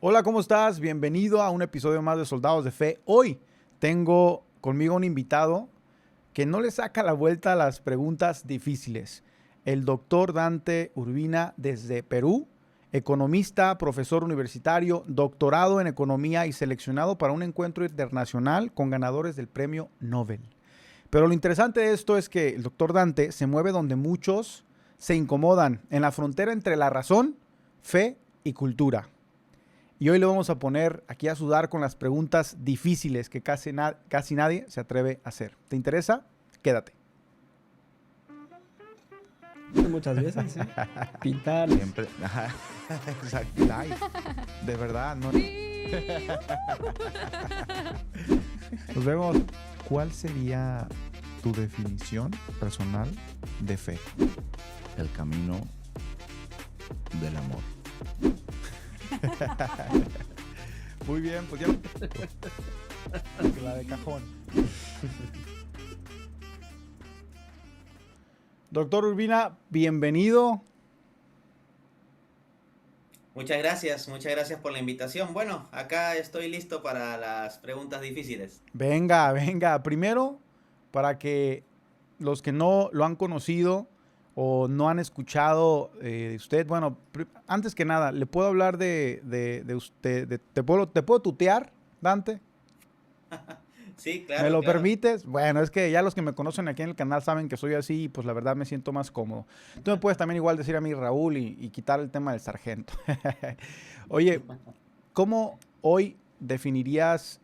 Hola, ¿cómo estás? Bienvenido a un episodio más de Soldados de Fe. Hoy tengo conmigo un invitado que no le saca la vuelta a las preguntas difíciles. El doctor Dante Urbina desde Perú, economista, profesor universitario, doctorado en economía y seleccionado para un encuentro internacional con ganadores del premio Nobel. Pero lo interesante de esto es que el doctor Dante se mueve donde muchos se incomodan, en la frontera entre la razón, fe y cultura. Y hoy le vamos a poner aquí a sudar con las preguntas difíciles que casi nadie se atreve a hacer. ¿Te interesa? Quédate. Muchas veces, sí. Pintar. Siempre. Exacto. Live. De verdad, no. Nos vemos. ¿Cuál sería tu definición personal de fe? El camino del amor. Muy bien, pues ya. La de cajón. Doctor Urbina, bienvenido. Muchas gracias por la invitación. Bueno, acá estoy listo para las preguntas difíciles. Venga, venga. Primero, para que los que no lo han conocido o no han escuchado de usted, bueno, antes que nada, ¿le puedo hablar de usted? ¿Te puedo tutear, Dante? Sí, ¿Me claro, lo claro. permites? Bueno, es que ya los que me conocen aquí en el canal saben que soy así y pues la verdad me siento más cómodo. Tú me puedes también igual decir a mí Raúl y quitar el tema del sargento. Oye, ¿cómo hoy definirías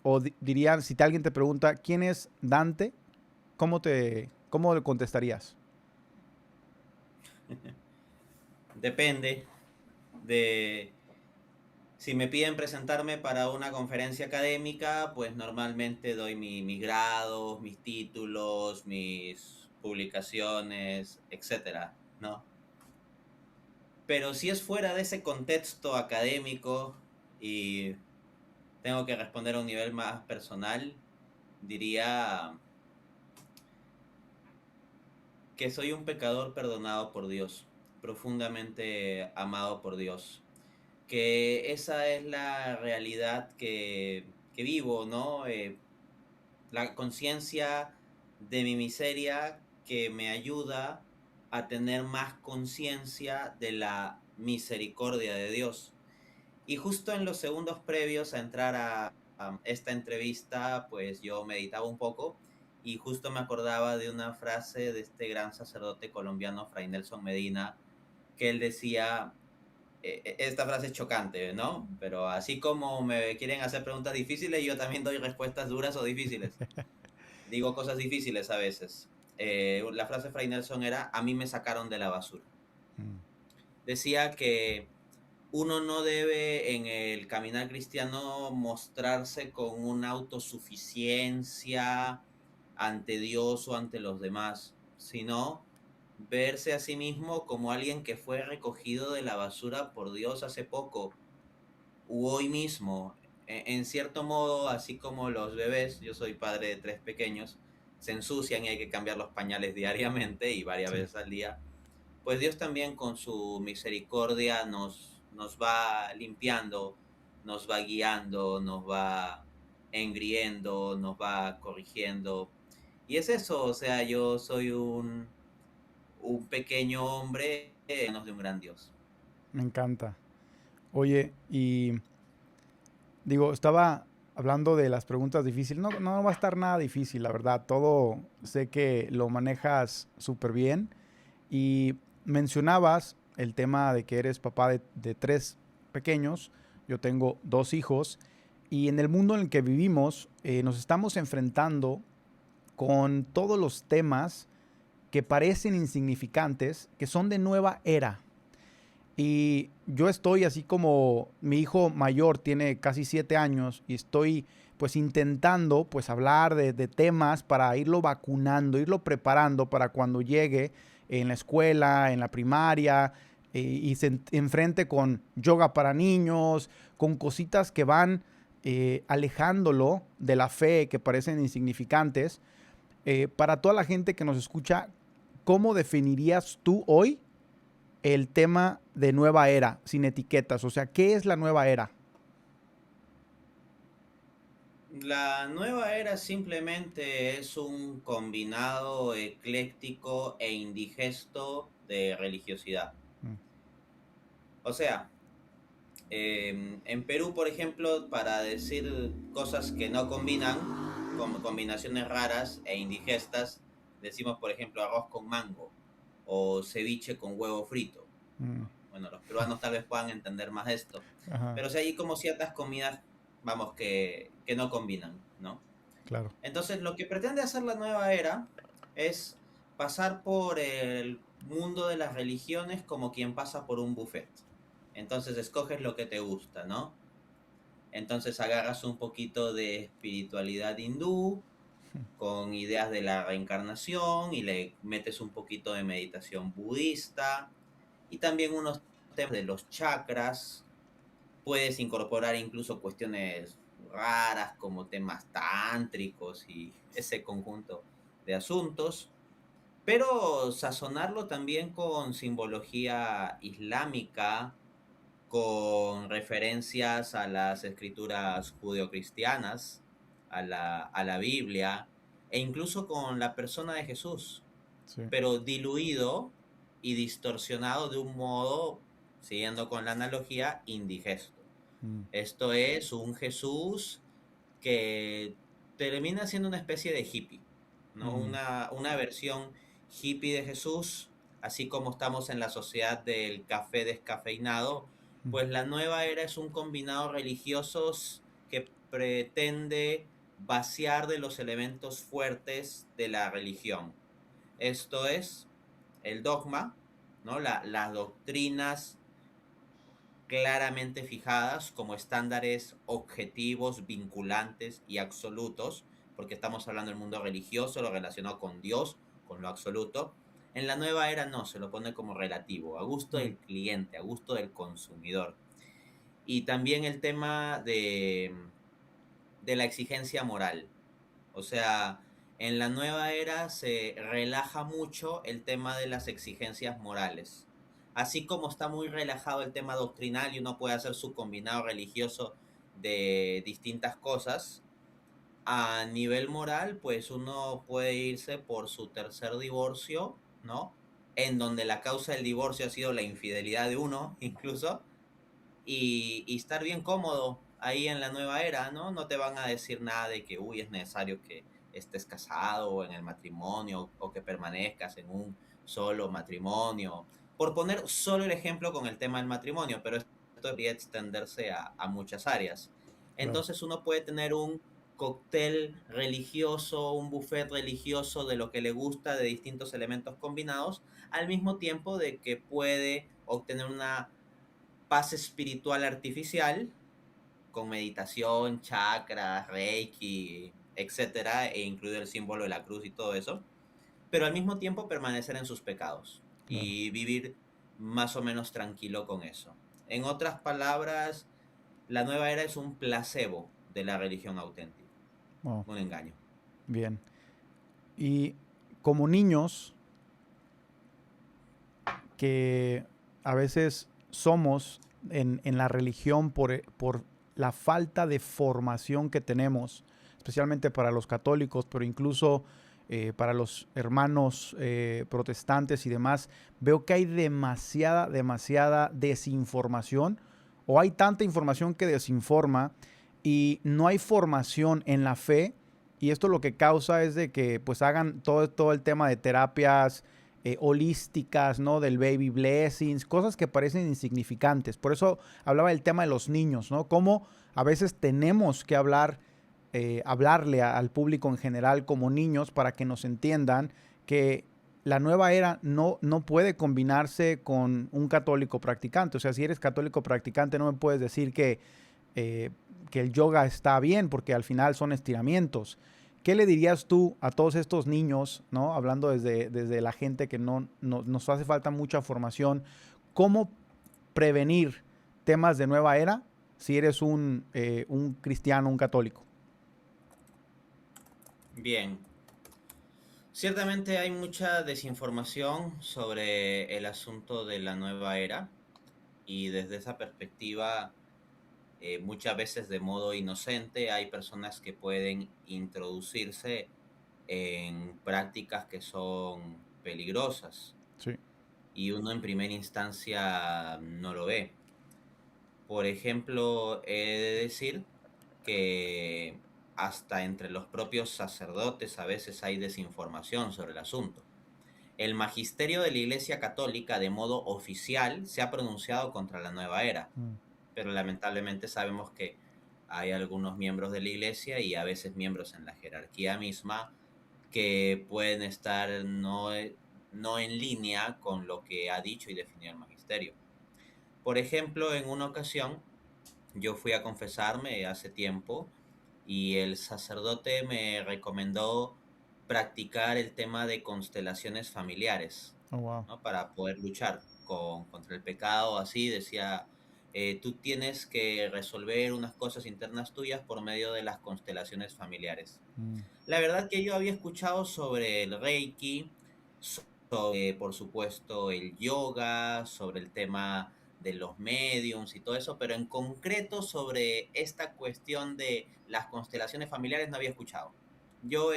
o dirían, si alguien te pregunta quién es Dante, cómo le contestarías? Depende de si me piden presentarme para una conferencia académica, pues normalmente doy mis grados, mis títulos, mis publicaciones, etcétera, ¿no? Pero si es fuera de ese contexto académico y tengo que responder a un nivel más personal, diría que soy un pecador perdonado por Dios, profundamente amado por Dios, que esa es la realidad que vivo, ¿no? La conciencia de mi miseria que me ayuda a tener más conciencia de la misericordia de Dios. Y justo en los segundos previos a entrar a esta entrevista, pues yo meditaba un poco y justo me acordaba de una frase de este gran sacerdote colombiano, Fray Nelson Medina, que él decía, esta frase es chocante, ¿no? Pero así como me quieren hacer preguntas difíciles, yo también doy respuestas duras o difíciles. Digo cosas difíciles a veces. La frase de Fray Nelson era, a mí me sacaron de la basura. Mm. Decía que uno no debe en el caminar cristiano mostrarse con una autosuficiencia ante Dios o ante los demás, sino verse a sí mismo como alguien que fue recogido de la basura por Dios hace poco u hoy mismo. En cierto modo, así como los bebés, yo soy padre de 3 pequeños, se ensucian y hay que cambiar los pañales diariamente y varias Sí. veces al día, pues Dios también con su misericordia nos va limpiando, nos va guiando, nos va engriendo, nos va corrigiendo. Y es eso, o sea, yo soy un pequeño hombre en manos de un gran Dios. Me encanta. Oye, y digo, estaba hablando de las preguntas difíciles. No, no va a estar nada difícil, la verdad. Todo sé que lo manejas súper bien. Y mencionabas el tema de que eres papá de 3 pequeños. Yo tengo 2 hijos. Y en el mundo en el que vivimos, nos estamos enfrentando con todos los temas que parecen insignificantes, que son de nueva era. Y yo estoy así como mi hijo mayor tiene casi 7 años y estoy pues intentando pues hablar de temas para irlo vacunando, irlo preparando para cuando llegue en la escuela, en la primaria y se enfrente con yoga para niños, con cositas que van alejándolo de la fe que parecen insignificantes. Para toda la gente que nos escucha, ¿cómo definirías tú hoy el tema de nueva era, sin etiquetas. O sea, ¿qué es la nueva era? La nueva era simplemente es un combinado ecléctico e indigesto de religiosidad. Mm, O sea, en Perú, por ejemplo, para decir cosas que no combinan, como combinaciones raras e indigestas, decimos, por ejemplo, arroz con mango o ceviche con huevo frito. mm, ¿No? Bueno, los peruanos tal vez puedan entender más esto. ajá, Pero sí hay como ciertas comidas, vamos, que no combinan, ¿no? claro. Entonces, lo que pretende hacer la nueva era es pasar por el mundo de las religiones como quien pasa por un buffet. Entonces, escoges lo que te gusta, ¿no? Entonces, agarras un poquito de espiritualidad hindú con ideas de la reencarnación y le metes un poquito de meditación budista y también unos temas de los chakras. Puedes incorporar incluso cuestiones raras como temas tántricos y ese conjunto de asuntos, pero sazonarlo también con simbología islámica, con referencias a las escrituras judeocristianas, a la Biblia, e incluso con la persona de Jesús, Sí. pero diluido y distorsionado de un modo, siguiendo con la analogía, indigesto. Mm, Esto es un Jesús que termina siendo una especie de hippie, ¿no? mm, Una versión hippie de Jesús, así como estamos en la sociedad del café descafeinado, mm, pues la nueva era es un combinado religiosos que pretende vaciar de los elementos fuertes de la religión. Esto es el dogma, ¿no? Las doctrinas claramente fijadas como estándares objetivos, vinculantes y absolutos, porque estamos hablando del mundo religioso, lo relacionado con Dios, con lo absoluto. En la nueva era no, se lo pone como relativo, a gusto mm, del cliente, a gusto del consumidor. Y también el tema de la exigencia moral. O sea, en la nueva era se relaja mucho el tema de las exigencias morales. Así como está muy relajado el tema doctrinal y uno puede hacer su combinado religioso de distintas cosas, a nivel moral, pues uno puede irse por su tercer divorcio, ¿no? En donde la causa del divorcio ha sido la infidelidad de uno, incluso, y estar bien cómodo ahí en la nueva era, ¿no? No te van a decir nada de que, uy, es necesario que estés casado o en el matrimonio o que permanezcas en un solo matrimonio. Por poner solo el ejemplo con el tema del matrimonio, pero esto debería extenderse a muchas áreas. claro. Entonces uno puede tener un cóctel religioso, un buffet religioso de lo que le gusta de distintos elementos combinados, al mismo tiempo de que puede obtener una paz espiritual artificial con meditación, chakras, reiki, etcétera, e incluido el símbolo de la cruz y todo eso, pero al mismo tiempo permanecer en sus pecados Claro. y vivir más o menos tranquilo con eso. En otras palabras, la nueva era es un placebo de la religión auténtica, Oh, un engaño. bien. Y como niños que a veces somos en la religión por la falta de formación que tenemos, especialmente para los católicos, pero incluso para los hermanos protestantes y demás, veo que hay demasiada desinformación o hay tanta información que desinforma y no hay formación en la fe y esto lo que causa es de que pues hagan todo el tema de terapias holísticas, ¿no? Del baby blessings, cosas que parecen insignificantes. Por eso hablaba del tema de los niños, ¿no? Cómo a veces tenemos que hablarle al público en general como niños para que nos entiendan que la nueva era no puede combinarse con un católico practicante. O sea, si eres católico practicante no me puedes decir eh, que el yoga está bien porque al final son estiramientos. ¿Qué le dirías tú a todos estos niños, ¿no? Hablando desde la gente que no nos hace falta mucha formación, cómo prevenir temas de nueva era si eres un cristiano, un católico? Bien, Ciertamente hay mucha desinformación sobre el asunto de la nueva era y desde esa perspectiva, muchas veces de modo inocente, hay personas que pueden introducirse en prácticas que son peligrosas Sí. y uno en primera instancia no lo ve. Por ejemplo, he de decir que hasta entre los propios sacerdotes a veces hay desinformación sobre el asunto. El magisterio de la Iglesia Católica de modo oficial se ha pronunciado contra la nueva era, Mm, pero lamentablemente sabemos que hay algunos miembros de la Iglesia y a veces miembros en la jerarquía misma que pueden estar no en línea con lo que ha dicho y definido el magisterio. Por ejemplo, en una ocasión yo fui a confesarme hace tiempo y el sacerdote me recomendó practicar el tema de constelaciones familiares, oh, wow. ¿no? Para poder luchar contra el pecado, así decía, tú tienes que resolver unas cosas internas tuyas por medio de las constelaciones familiares. Mm, La verdad que yo había escuchado sobre el Reiki, sobre, por supuesto, el yoga, sobre el tema de los mediums y todo eso, pero en concreto sobre esta cuestión de las constelaciones familiares no había escuchado. Yo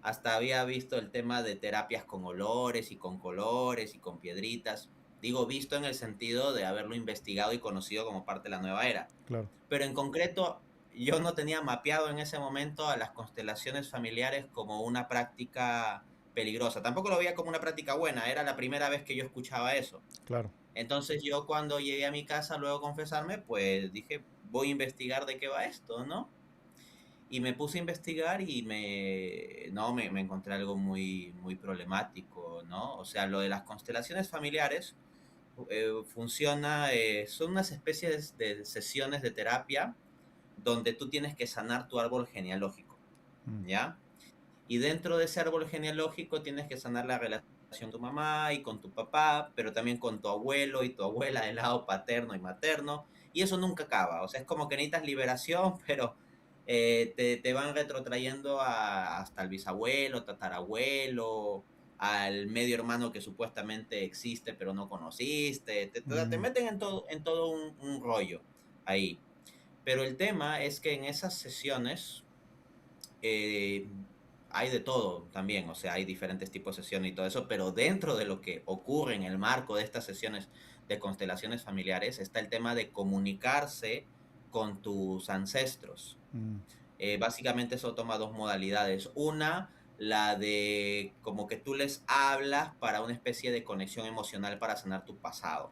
hasta había visto el tema de terapias con olores y con colores y con piedritas. Digo, visto en el sentido de haberlo investigado y conocido como parte de la nueva era. claro. Pero en concreto, yo no tenía mapeado en ese momento a las constelaciones familiares como una práctica peligrosa. Tampoco lo veía como una práctica buena, era la primera vez que yo escuchaba eso. Claro. Entonces yo cuando llegué a mi casa luego a confesarme, pues dije, voy a investigar de qué va esto, ¿no? Y me puse a investigar y no, me encontré algo muy, muy problemático, ¿no? O sea, lo de las constelaciones familiares funciona, son unas especies de sesiones de terapia donde tú tienes que sanar tu árbol genealógico, Mm, ¿ya? Y dentro de ese árbol genealógico tienes que sanar la relación con tu mamá y con tu papá, pero también con tu abuelo y tu abuela del lado paterno y materno, y eso nunca acaba, o sea, es como que necesitas liberación, pero te van retrotrayendo hasta el bisabuelo, tatarabuelo, al medio hermano que supuestamente existe pero no conociste, te mm, meten en todo un rollo ahí. Pero el tema es que en esas sesiones eh, hay de todo también, o sea, hay diferentes tipos de sesiones y todo eso, pero dentro de lo que ocurre en el marco de estas sesiones de constelaciones familiares está el tema de comunicarse con tus ancestros. mm, Básicamente eso toma dos modalidades. Una, la de como que tú les hablas para una especie de conexión emocional para sanar tu pasado.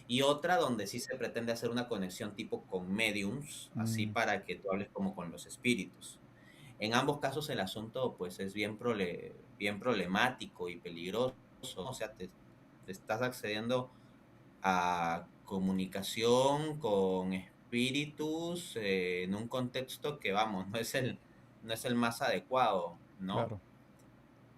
Y otra donde sí se pretende hacer una conexión tipo con mediums, así mm, para que tú hables como con los espíritus. En ambos casos el asunto pues es bien problemático y peligroso, ¿no? O sea, te estás accediendo a comunicación con espíritus en un contexto que, vamos, no es el más adecuado, ¿no? claro.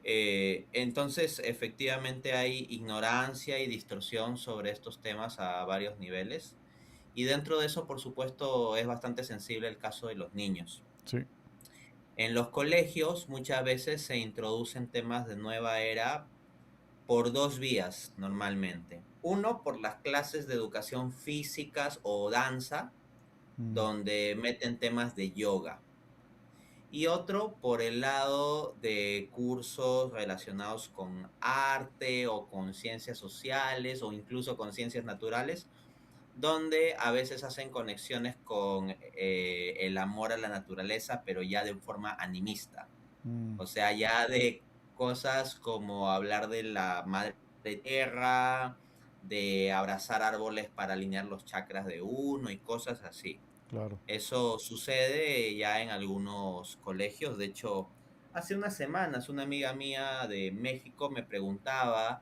Entonces, efectivamente hay ignorancia y distorsión sobre estos temas a varios niveles. Y dentro de eso, por supuesto, es bastante sensible el caso de los niños. Sí. En los colegios muchas veces se introducen temas de nueva era por dos vías normalmente. Uno, por las clases de educación físicas o danza, Mm, donde meten temas de yoga. Y otro por el lado de cursos relacionados con arte o con ciencias sociales o incluso con ciencias naturales, donde a veces hacen conexiones con el amor a la naturaleza, pero ya de forma animista. mm, O sea, ya de cosas como hablar de la madre tierra, de abrazar árboles para alinear los chakras de uno y cosas así. claro. Eso sucede ya en algunos colegios. De hecho, hace unas semanas una amiga mía de México me preguntaba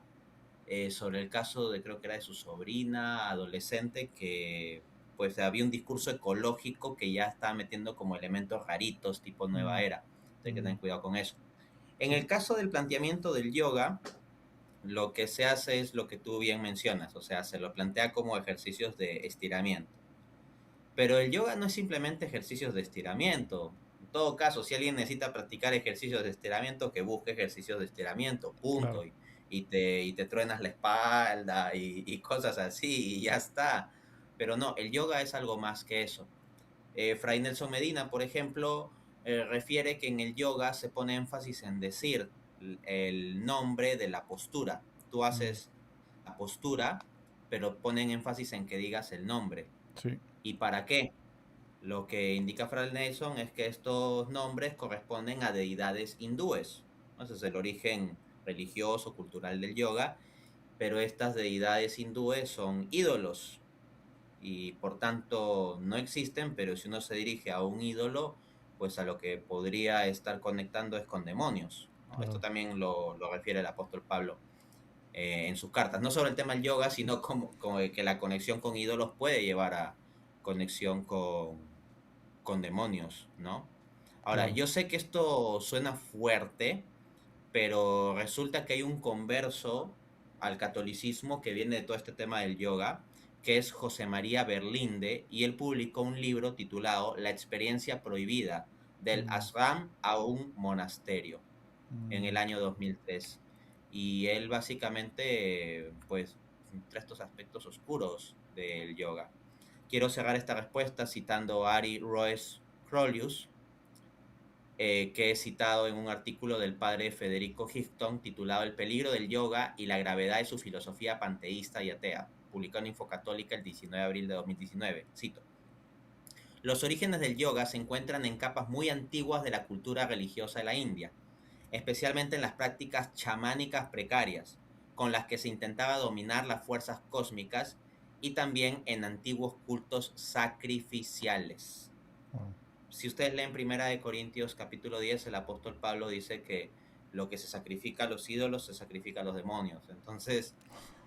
sobre el caso de, creo que era de su sobrina adolescente, que pues había un discurso ecológico que ya estaba metiendo como elementos raritos, tipo nueva Mm, era. Entonces hay que mm, tener cuidado con eso. En sí. el caso del planteamiento del yoga, lo que se hace es lo que tú bien mencionas, o sea, se lo plantea como ejercicios de estiramiento. Pero el yoga no es simplemente ejercicios de estiramiento. todo caso, si alguien necesita practicar ejercicios de estiramiento, que busque ejercicios de estiramiento, punto. Claro. Y te truenas la espalda y cosas así y ya está. Pero no, el yoga es algo más que eso. Fray Nelson Medina, por ejemplo, refiere que en el yoga se pone énfasis en decir el nombre de la postura. Tú Mm, haces la postura, pero ponen énfasis en que digas el nombre. sí. ¿Y para qué? Lo que indica Fray Nelson es que estos nombres corresponden a deidades hindúes. Ese es el origen religioso, cultural del yoga, pero estas deidades hindúes son ídolos y por tanto no existen, pero si uno se dirige a un ídolo, pues a lo que podría estar conectando es con demonios, ¿no? Esto Claro. también lo refiere el apóstol Pablo en sus cartas, no sobre el tema del yoga, sino como que la conexión con ídolos puede llevar a conexión con demonios, ¿no? Ahora, Claro. yo sé que esto suena fuerte, pero resulta que hay un converso al catolicismo que viene de todo este tema del yoga, que es José María Berlinde, y él publicó un libro titulado La experiencia prohibida, del Mm, ashram a un monasterio, en el mm, año 2003. Y él básicamente, pues, trae estos aspectos oscuros del yoga. Quiero cerrar esta respuesta citando a Ari Roes Crolius, que he citado en un artículo del padre Federico Highton titulado El peligro del yoga y la gravedad de su filosofía panteísta y atea, publicado en Infocatólica el 19 de abril de 2019. Cito: los orígenes del yoga se encuentran en capas muy antiguas de la cultura religiosa de la India, especialmente en las prácticas chamánicas precarias, con las que se intentaba dominar las fuerzas cósmicas, y también en antiguos cultos sacrificiales. wow. Si ustedes leen Primera de Corintios capítulo 10, el apóstol Pablo dice que lo que se sacrifica a los ídolos se sacrifica a los demonios. Entonces,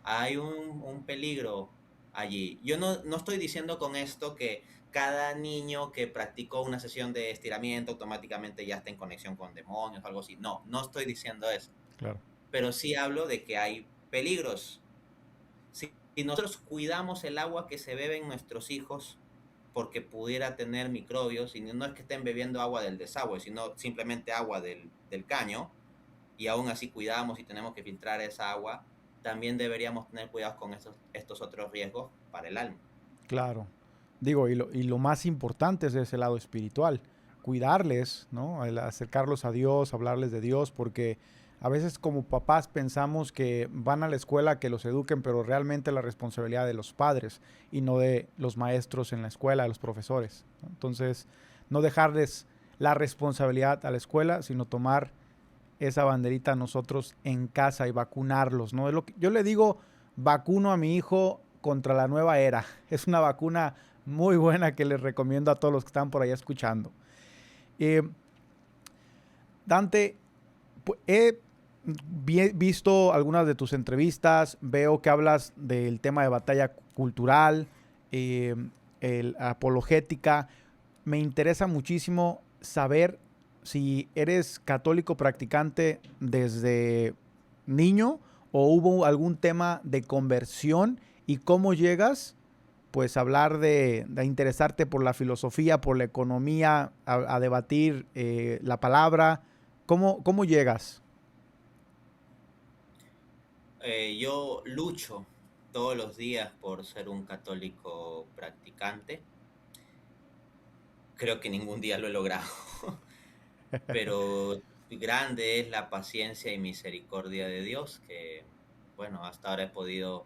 hay un peligro allí. Yo no estoy diciendo con esto que cada niño que practicó una sesión de estiramiento automáticamente ya está en conexión con demonios o algo así. No estoy diciendo eso. Claro. Pero sí hablo de que hay peligros. Si nosotros cuidamos el agua que se beben nuestros hijos porque pudiera tener microbios, y no es que estén bebiendo agua del desagüe, sino simplemente agua del caño, y aún así cuidamos y tenemos que filtrar esa agua, también deberíamos tener cuidado con estos otros riesgos para el alma. Claro. Digo, y lo más importante es ese lado espiritual, cuidarles, ¿no? El acercarlos a Dios, hablarles de Dios, porque a veces como papás pensamos que van a la escuela a que los eduquen, pero realmente la responsabilidad de los padres y no de los maestros en la escuela, de los profesores, ¿no? Entonces, no dejarles la responsabilidad a la escuela, sino tomar esa banderita a nosotros en casa y vacunarlos, ¿no? Es lo que, yo le digo, vacuno a mi hijo contra la nueva era. Es una vacuna muy buena que les recomiendo a todos los que están por allá escuchando. Eh, Dante, he visto algunas de tus entrevistas, veo que hablas del tema de batalla cultural, eh, apologética. Me interesa muchísimo saber si eres católico practicante desde niño o hubo algún tema de conversión y cómo llegas pues a hablar de interesarte por la filosofía, por la economía, a debatir la palabra. ¿Cómo llegas? Yo lucho todos los días por ser un católico practicante. Creo que ningún día lo he logrado, pero grande es la paciencia y misericordia de Dios que, bueno, hasta ahora he podido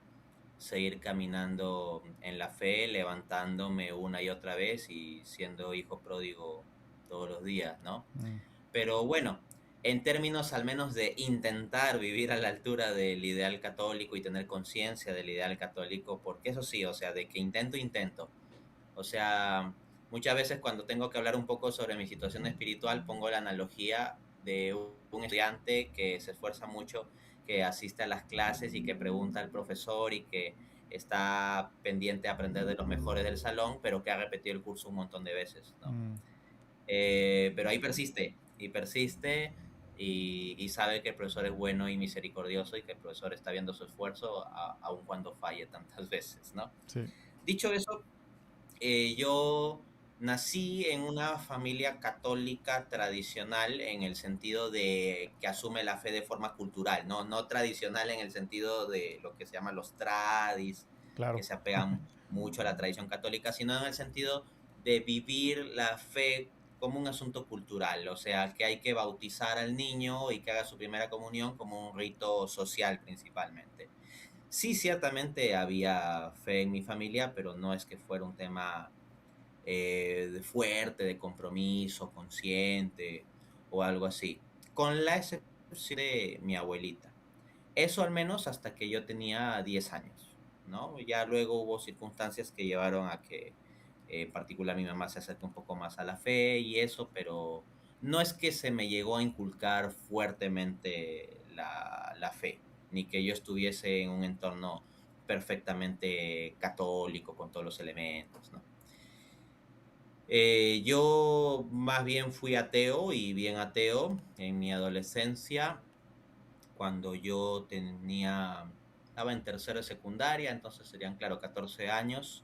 seguir caminando en la fe, levantándome una y otra vez y siendo hijo pródigo todos los días, ¿no? Mm, Pero bueno, en términos al menos de intentar vivir a la altura del ideal católico y tener conciencia del ideal católico, porque eso sí, o sea, de que intento. O sea, muchas veces cuando tengo que hablar un poco sobre mi situación espiritual, pongo la analogía de un estudiante que se esfuerza mucho, que asiste a las clases y que pregunta al profesor y que está pendiente de aprender de los mejores del salón, pero que ha repetido el curso un montón de veces, ¿no? mm, Pero ahí persiste y persiste y sabe que el profesor es bueno y misericordioso y que el profesor está viendo su esfuerzo aun cuando falle tantas veces, ¿no? sí. Dicho eso, yo Nací en una familia católica tradicional en el sentido de que asume la fe de forma cultural, no tradicional en el sentido de lo que se llama los tradis, que Claro. se apegan mucho a la tradición católica, sino en el sentido de vivir la fe como un asunto cultural, o sea, que hay que bautizar al niño y que haga su primera comunión como un rito social principalmente. Sí, ciertamente había fe en mi familia, pero no es que fuera un tema de fuerte, de compromiso, consciente o algo así, con la excepción de mi abuelita. Eso al menos hasta que yo tenía 10 años, ¿no? Ya luego hubo circunstancias que llevaron a que en particular mi mamá se acerque un poco más a la fe y eso, pero no es que se me llegó a inculcar fuertemente la fe, ni que yo estuviese en un entorno perfectamente católico con todos los elementos, ¿no? Yo más bien fui ateo y bien ateo en mi adolescencia, cuando yo estaba en tercero de secundaria, entonces serían, claro, 14 años.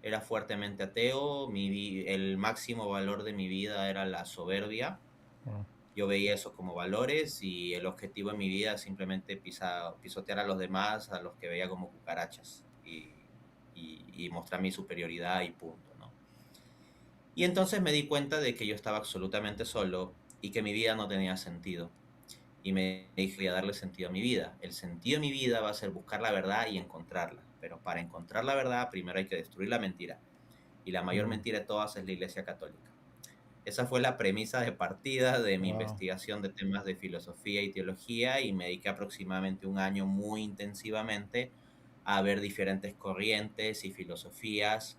Era fuertemente ateo, el máximo valor de mi vida era la soberbia. Wow. Yo veía eso como valores y el objetivo en mi vida es simplemente pisotear a los demás, a los que veía como cucarachas y mostrar mi superioridad y punto, ¿no? Y entonces me di cuenta de que yo estaba absolutamente solo y que mi vida no tenía sentido. Y me dije, voy a darle sentido a mi vida. El sentido de mi vida va a ser buscar la verdad y encontrarla. Pero para encontrar la verdad, primero hay que destruir la mentira. Y la mayor Mm. mentira de todas es la Iglesia Católica. Esa fue la premisa de partida de mi Wow. investigación de temas de filosofía y teología y me dediqué aproximadamente un año muy intensivamente a ver diferentes corrientes y filosofías,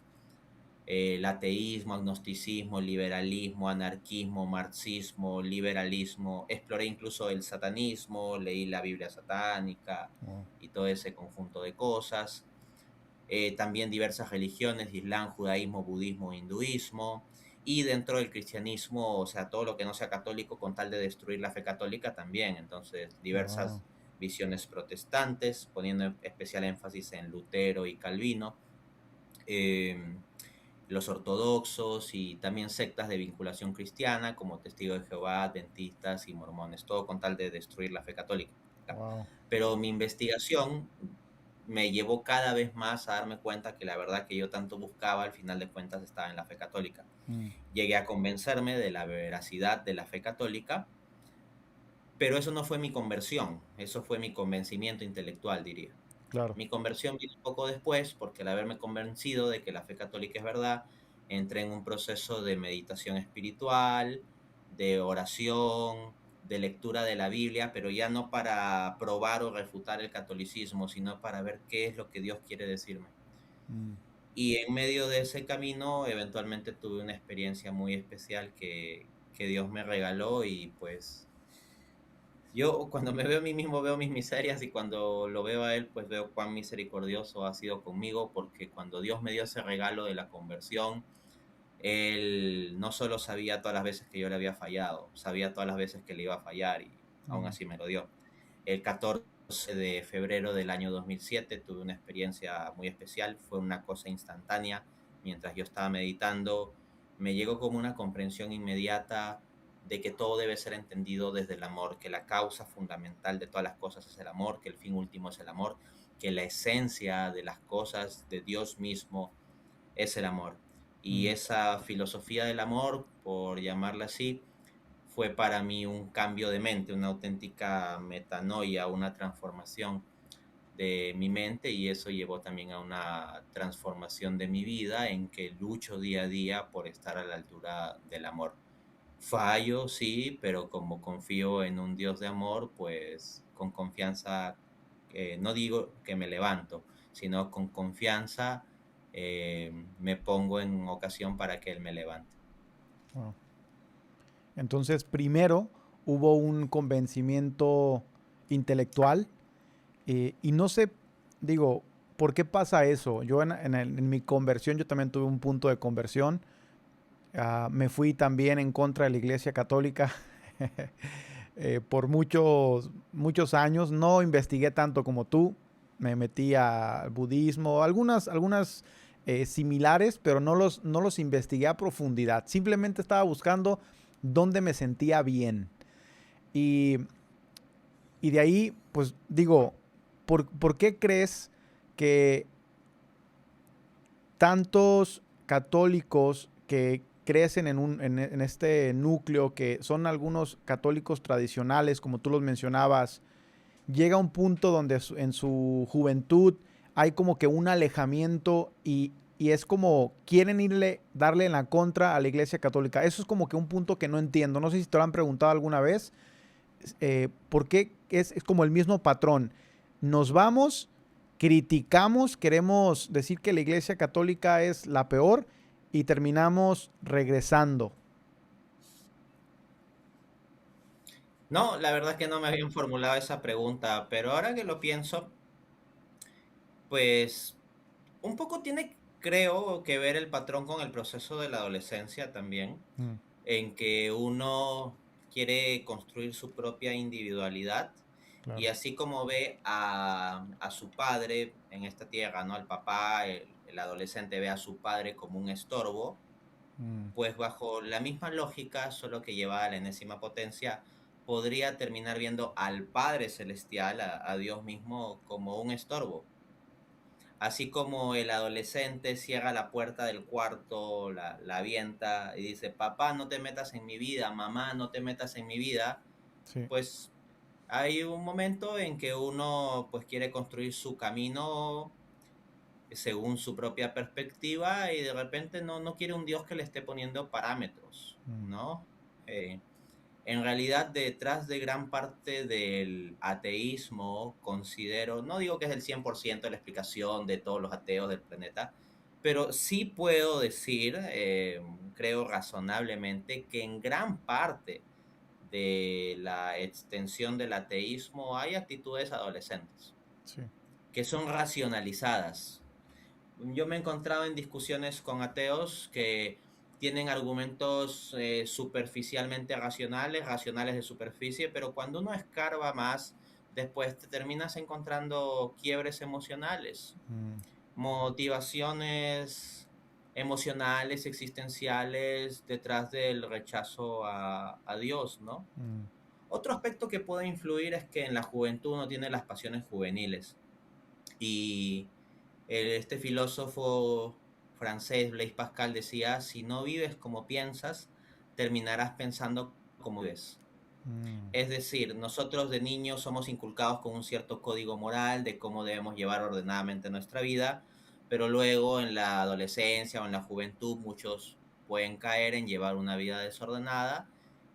el ateísmo, agnosticismo, liberalismo, anarquismo, marxismo, liberalismo. Exploré incluso el satanismo, leí la Biblia satánica Wow. y todo ese conjunto de cosas. También diversas religiones, islam, judaísmo, budismo, hinduismo. Y dentro del cristianismo, o sea, todo lo que no sea católico con tal de destruir la fe católica también. Entonces, Wow. diversas visiones protestantes, poniendo especial énfasis en Lutero y Calvino. Eh, los ortodoxos y también sectas de vinculación cristiana como Testigos de Jehová, Adventistas y Mormones, todo con tal de destruir la fe católica. Wow. Pero mi investigación me llevó cada vez más a darme cuenta que la verdad que yo tanto buscaba, al final de cuentas, estaba en la fe católica. Mm. Llegué a convencerme de la veracidad de la fe católica, pero eso no fue mi conversión, eso fue mi convencimiento intelectual, diría. Claro. Mi conversión vino un poco después, porque al haberme convencido de que la fe católica es verdad, entré en un proceso de meditación espiritual, de oración, de lectura de la Biblia, pero ya no para probar o refutar el catolicismo, sino para ver qué es lo que Dios quiere decirme. Mm. Y en medio de ese camino, eventualmente tuve una experiencia muy especial que Dios me regaló y pues yo cuando me veo a mí mismo veo mis miserias y cuando lo veo a Él pues veo cuán misericordioso ha sido conmigo porque cuando Dios me dio ese regalo de la conversión, Él no solo sabía todas las veces que yo le había fallado, sabía todas las veces que le iba a fallar y aún Mm. así me lo dio. El 14 de febrero del año 2007 tuve una experiencia muy especial, fue una cosa instantánea. Mientras yo estaba meditando, me llegó como una comprensión inmediata de que todo debe ser entendido desde el amor, que la causa fundamental de todas las cosas es el amor, que el fin último es el amor, que la esencia de las cosas de Dios mismo es el amor. Y Mm. esa filosofía del amor, por llamarla así, fue para mí un cambio de mente, una auténtica metanoia, una transformación de mi mente y eso llevó también a una transformación de mi vida en que lucho día a día por estar a la altura del amor. Fallo, sí, pero como confío en un Dios de amor, pues con confianza, no digo que me levanto, sino con confianza me pongo en ocasión para que Él me levante. Wow. Entonces, primero hubo un convencimiento intelectual y no sé, digo, ¿por qué pasa eso? Yo en mi conversión, yo también tuve un punto de conversión. Me fui también en contra de la Iglesia Católica por muchos años. No investigué tanto como tú. Me metí al budismo, algunas similares, pero no los investigué a profundidad. Simplemente estaba buscando dónde me sentía bien. Y de ahí, pues digo, ¿por qué crees que tantos católicos que crecen en este núcleo, que son algunos católicos tradicionales, como tú los mencionabas, llega un punto donde en su juventud hay como que un alejamiento y es como quieren darle en la contra a la Iglesia Católica? Eso es como que un punto que no entiendo. No sé si te lo han preguntado alguna vez. ¿Por qué es como el mismo patrón? Nos vamos, criticamos, queremos decir que la Iglesia Católica es la peor y terminamos regresando. No, la verdad es que no me habían formulado esa pregunta, pero ahora que lo pienso, pues un poco tiene, creo, que ver el patrón con el proceso de la adolescencia también, Mm, en que uno quiere construir su propia individualidad y claro. así como ve a su padre en esta tierra, ¿no? El papá, el adolescente ve a su padre como un estorbo, Mm, pues bajo la misma lógica, solo que llevada a la enésima potencia, podría terminar viendo al Padre Celestial, a Dios mismo, como un estorbo. Así como el adolescente cierra la puerta del cuarto, la avienta y dice, papá, no te metas en mi vida, mamá, no te metas en mi vida, sí. pues hay un momento en que uno pues quiere construir su camino según su propia perspectiva y de repente no quiere un Dios que le esté poniendo parámetros, Mm, ¿no? Eh, en realidad, detrás de gran parte del ateísmo, considero, no digo que es el 100% de la explicación de todos los ateos del planeta, pero sí puedo decir, creo razonablemente, que en gran parte de la extensión del ateísmo hay actitudes adolescentes, sí. que son racionalizadas. Yo me he encontrado en discusiones con ateos que tienen argumentos superficialmente racionales, racionales de superficie, pero cuando uno escarba más, después te terminas encontrando quiebres emocionales, Mm, motivaciones emocionales, existenciales, detrás del rechazo a Dios, ¿no? mm, Otro aspecto que puede influir es que en la juventud uno tiene las pasiones juveniles y este filósofo francés, Blaise Pascal, decía, si no vives como piensas, terminarás pensando como vives. mm, Es decir, nosotros de niños somos inculcados con un cierto código moral de cómo debemos llevar ordenadamente nuestra vida, pero luego en la adolescencia o en la juventud muchos pueden caer en llevar una vida desordenada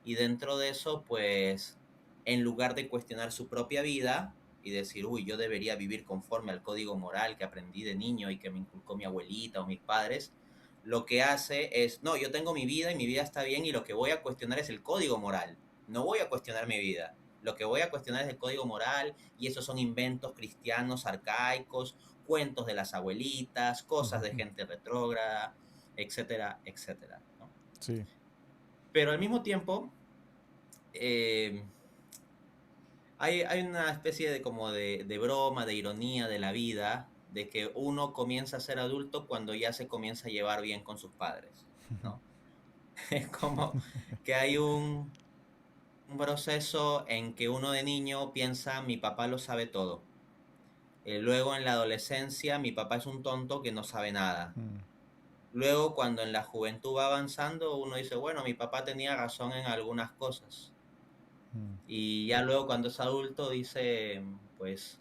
y dentro de eso, pues, en lugar de cuestionar su propia vida y decir, uy, yo debería vivir conforme al código moral que aprendí de niño y que me inculcó mi abuelita o mis padres, lo que hace es, no, yo tengo mi vida y mi vida está bien y lo que voy a cuestionar es el código moral, no voy a cuestionar mi vida. Lo que voy a cuestionar es el código moral y esos son inventos cristianos arcaicos, cuentos de las abuelitas, cosas de ujú, gente retrógrada, etcétera, etcétera, ¿no? sí. Pero al mismo tiempo, eh, hay una especie de como de broma, de ironía de la vida, de que uno comienza a ser adulto cuando ya se comienza a llevar bien con sus padres, ¿no? Es como que hay un proceso en que uno de niño piensa, mi papá lo sabe todo. Luego en la adolescencia, mi papá es un tonto que no sabe nada. Mm, Luego cuando en la juventud va avanzando, uno dice, bueno, mi papá tenía razón en algunas cosas. mm, Y ya luego cuando es adulto dice, pues,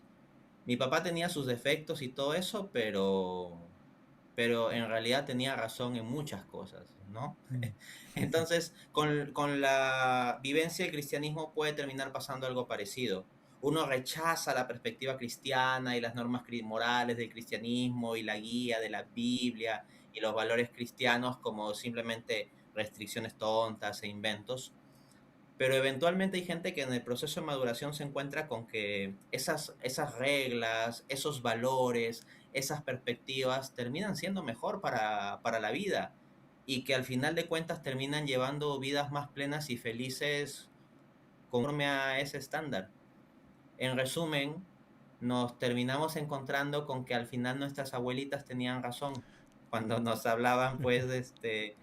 mi papá tenía sus defectos y todo eso, pero en realidad tenía razón en muchas cosas, ¿no? mm, Entonces, con la vivencia del cristianismo puede terminar pasando algo parecido. Uno rechaza la perspectiva cristiana y las normas morales del cristianismo y la guía de la Biblia y los valores cristianos como simplemente restricciones tontas e inventos, pero eventualmente hay gente que en el proceso de maduración se encuentra con que esas reglas, esos valores, esas perspectivas terminan siendo mejor para la vida y que al final de cuentas terminan llevando vidas más plenas y felices conforme a ese estándar. En resumen, nos terminamos encontrando con que al final nuestras abuelitas tenían razón. cuando nos hablaban pues de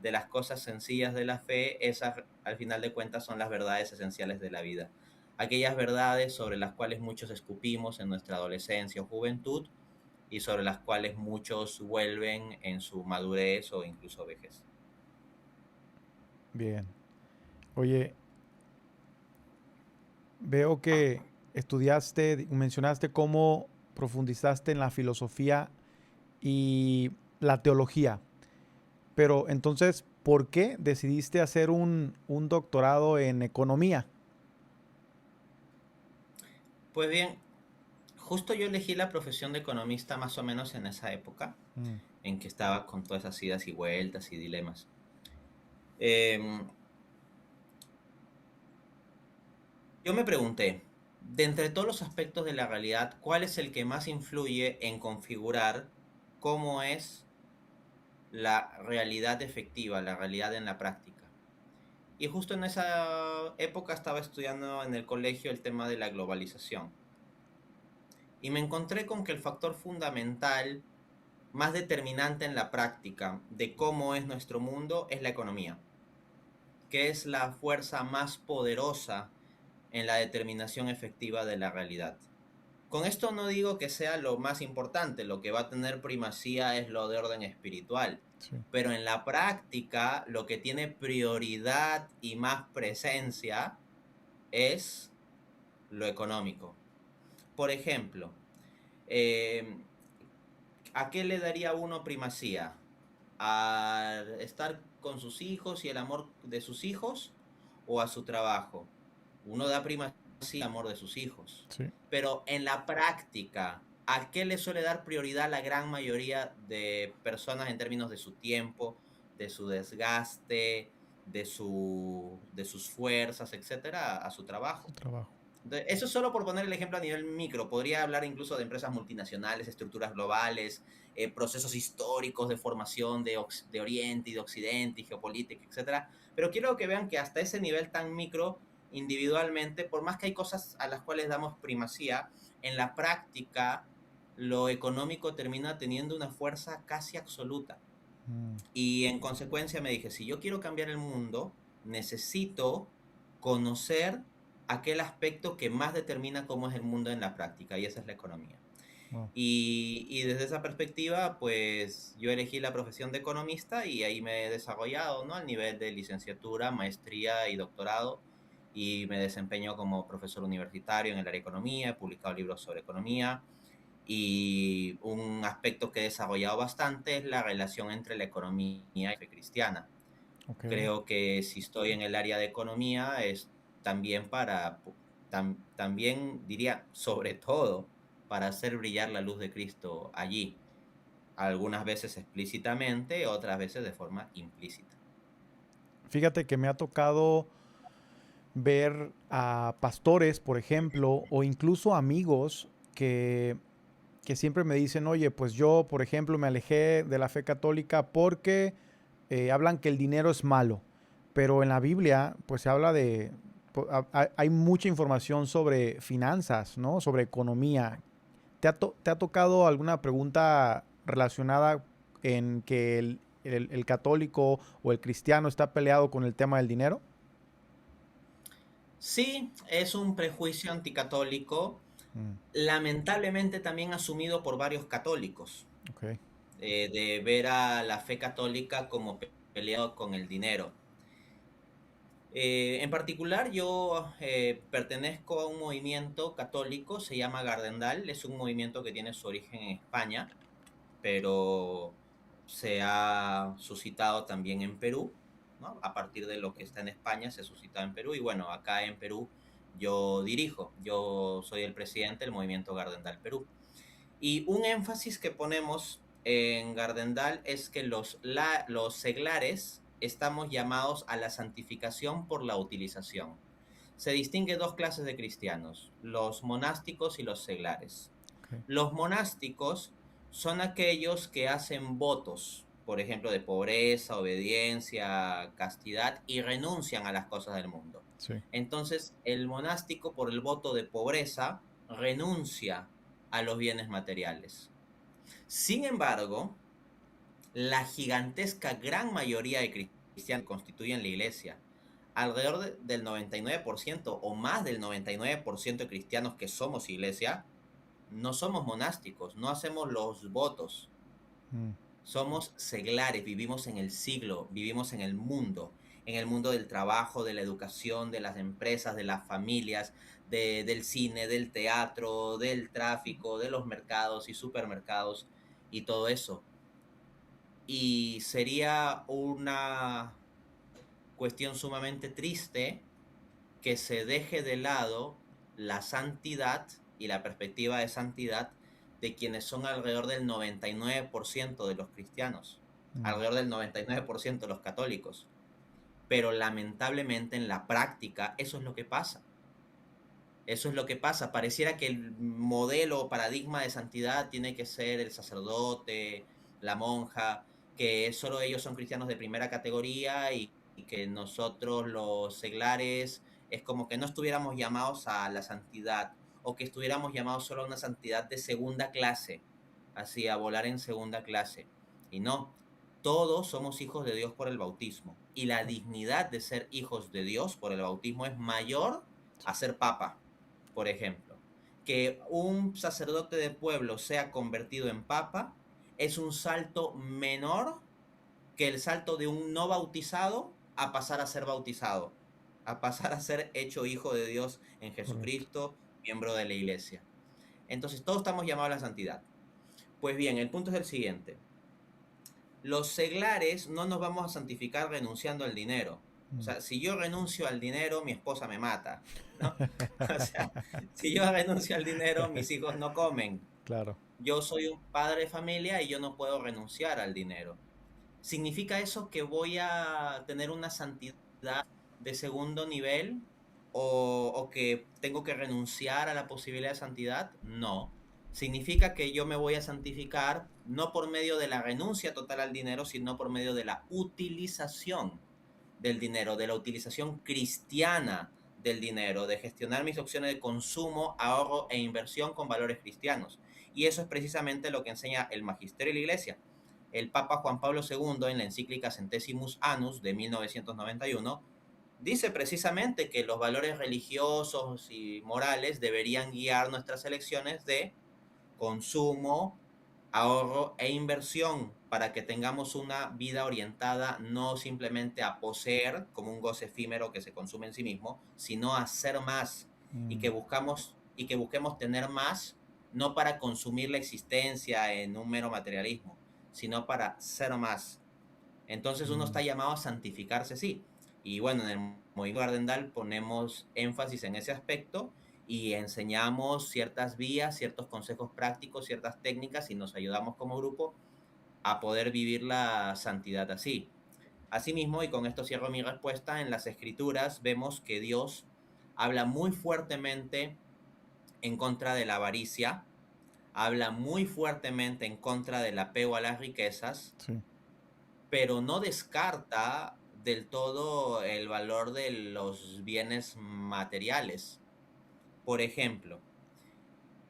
las cosas sencillas de la fe, esas al final de cuentas son las verdades esenciales de la vida. Aquellas verdades sobre las cuales muchos escupimos en nuestra adolescencia o juventud y sobre las cuales muchos vuelven en su madurez o incluso vejez. Bien. Oye, veo que estudiaste, mencionaste cómo profundizaste en la filosofía y la teología. Pero entonces, ¿por qué decidiste hacer un doctorado en economía? Pues bien, justo yo elegí la profesión de economista más o menos en esa época, Mm, en que estaba con todas esas idas y vueltas y dilemas. Em, yo me pregunté, de entre todos los aspectos de la realidad, ¿cuál es el que más influye en configurar cómo es la realidad efectiva, la realidad en la práctica? Y justo en esa época estaba estudiando en el colegio el tema de la globalización. Y me encontré con que el factor fundamental, más determinante en la práctica de cómo es nuestro mundo, es la economía, que es la fuerza más poderosa en la determinación efectiva de la realidad. Con esto no digo que sea lo más importante, lo que va a tener primacía es lo de orden espiritual, sí. pero en la práctica lo que tiene prioridad y más presencia es lo económico. Por ejemplo, eh, ¿a qué le daría uno primacía? ¿A estar con sus hijos y el amor de sus hijos o a su trabajo? Uno da primacía al amor de sus hijos. Sí. Pero en la práctica, ¿a qué le suele dar prioridad la gran mayoría de personas en términos de su tiempo, de su desgaste, de sus fuerzas, etcétera? A su trabajo. Trabajo. Eso solo por poner el ejemplo a nivel micro. Podría hablar incluso de empresas multinacionales, estructuras globales, procesos históricos de formación de Oriente y de Occidente y geopolítica, etcétera. Pero quiero que vean que hasta ese nivel tan micro, individualmente, por más que hay cosas a las cuales damos primacía, en la práctica lo económico termina teniendo una fuerza casi absoluta. Mm, Y en consecuencia me dije, si yo quiero cambiar el mundo, necesito conocer aquel aspecto que más determina cómo es el mundo en la práctica, y esa es la economía. wow. Y desde esa perspectiva, pues yo elegí la profesión de economista y ahí me he desarrollado, ¿no? Al nivel de licenciatura, maestría y doctorado, y me desempeño como profesor universitario en el área de economía, he publicado libros sobre economía, y un aspecto que he desarrollado bastante es la relación entre la economía y la fe cristiana. Ok. Creo que si estoy en el área de economía es también también diría, sobre todo, para hacer brillar la luz de Cristo allí. Algunas veces explícitamente, otras veces de forma implícita. Fíjate que me ha tocado ver a pastores, por ejemplo, o incluso amigos que siempre me dicen, oye, pues yo, por ejemplo, me alejé de la fe católica porque hablan que el dinero es malo. Pero en la Biblia, pues se habla de, hay mucha información sobre finanzas, ¿no? Sobre economía. ¿Te ha tocado alguna pregunta relacionada en que el católico o el cristiano está peleado con el tema del dinero? Sí, es un prejuicio anticatólico, Mm, lamentablemente también asumido por varios católicos, ok. de ver a la fe católica como peleado con el dinero. En particular, yo pertenezco a un movimiento católico, se llama Gardendal, es un movimiento que tiene su origen en España, pero se ha suscitado también en Perú, ¿no? A partir de lo que está en España se ha suscitado en Perú, y bueno, acá en Perú yo soy el presidente del movimiento Gardendal Perú. Y un énfasis que ponemos en Gardendal es que los seglares estamos llamados a la santificación por la utilización. Se distinguen dos clases de cristianos, los monásticos y los seglares. Ok. Los monásticos son aquellos que hacen votos, por ejemplo, de pobreza, obediencia, castidad, y renuncian a las cosas del mundo. Sí. Entonces, el monástico, por el voto de pobreza, renuncia a los bienes materiales. Sin embargo, la gigantesca gran mayoría de cristianos que constituyen la iglesia, alrededor del 99% o más del 99% de cristianos que somos iglesia, no somos monásticos, no hacemos los votos. Somos seglares, vivimos en el siglo, vivimos en el mundo del trabajo, de la educación, de las empresas, de las familias, del cine, del teatro, del tráfico, de los mercados y supermercados y todo eso. Y sería una cuestión sumamente triste que se deje de lado la santidad y la perspectiva de santidad de quienes son alrededor del 99% de los cristianos, alrededor del 99% de los católicos. Pero lamentablemente en la práctica eso es lo que pasa. Eso es lo que pasa. Pareciera que el modelo o paradigma de santidad tiene que ser el sacerdote, la monja, que solo ellos son cristianos de primera categoría y que nosotros los seglares es como que no estuviéramos llamados a la santidad o que estuviéramos llamados solo a una santidad de segunda clase, así a volar en segunda clase. Y no, todos somos hijos de Dios por el bautismo y la dignidad de ser hijos de Dios por el bautismo es mayor a ser papa, por ejemplo. Que un sacerdote de pueblo sea convertido en papa es un salto menor que el salto de un no bautizado a pasar a ser bautizado, a pasar a ser hecho hijo de Dios en Jesucristo, miembro de la iglesia. Entonces todos estamos llamados a la santidad. Pues bien, el punto es el siguiente. Los seglares no nos vamos a santificar renunciando al dinero. O sea, si yo renuncio al dinero, mi esposa me mata, ¿no? O sea, si yo renuncio al dinero, mis hijos no comen. Claro. Yo soy un padre de familia y yo no puedo renunciar al dinero. ¿Significa eso que voy a tener una santidad de segundo nivel o que tengo que renunciar a la posibilidad de santidad? No. Significa que yo me voy a santificar no por medio de la renuncia total al dinero, sino por medio de la utilización del dinero, de la utilización cristiana del dinero, de gestionar mis opciones de consumo, ahorro e inversión con valores cristianos. Y eso es precisamente lo que enseña el magisterio de la Iglesia. El Papa Juan Pablo II, en la encíclica Centesimus Annus de 1991, dice precisamente que los valores religiosos y morales deberían guiar nuestras elecciones de consumo, ahorro e inversión para que tengamos una vida orientada no simplemente a poseer como un goce efímero que se consume en sí mismo, sino a hacer más y que busquemos tener más, no para consumir la existencia en un mero materialismo, sino para ser más. Entonces uno está llamado a santificarse, sí. Y bueno, en el movimiento Gardendal ponemos énfasis en ese aspecto y enseñamos ciertas vías, ciertos consejos prácticos, ciertas técnicas y nos ayudamos como grupo a poder vivir la santidad así. Asimismo, y con esto cierro mi respuesta, en las Escrituras vemos que Dios habla muy fuertemente en contra de la avaricia, habla muy fuertemente en contra del apego a las riquezas, Sí. pero no descarta del todo el valor de los bienes materiales. Por ejemplo,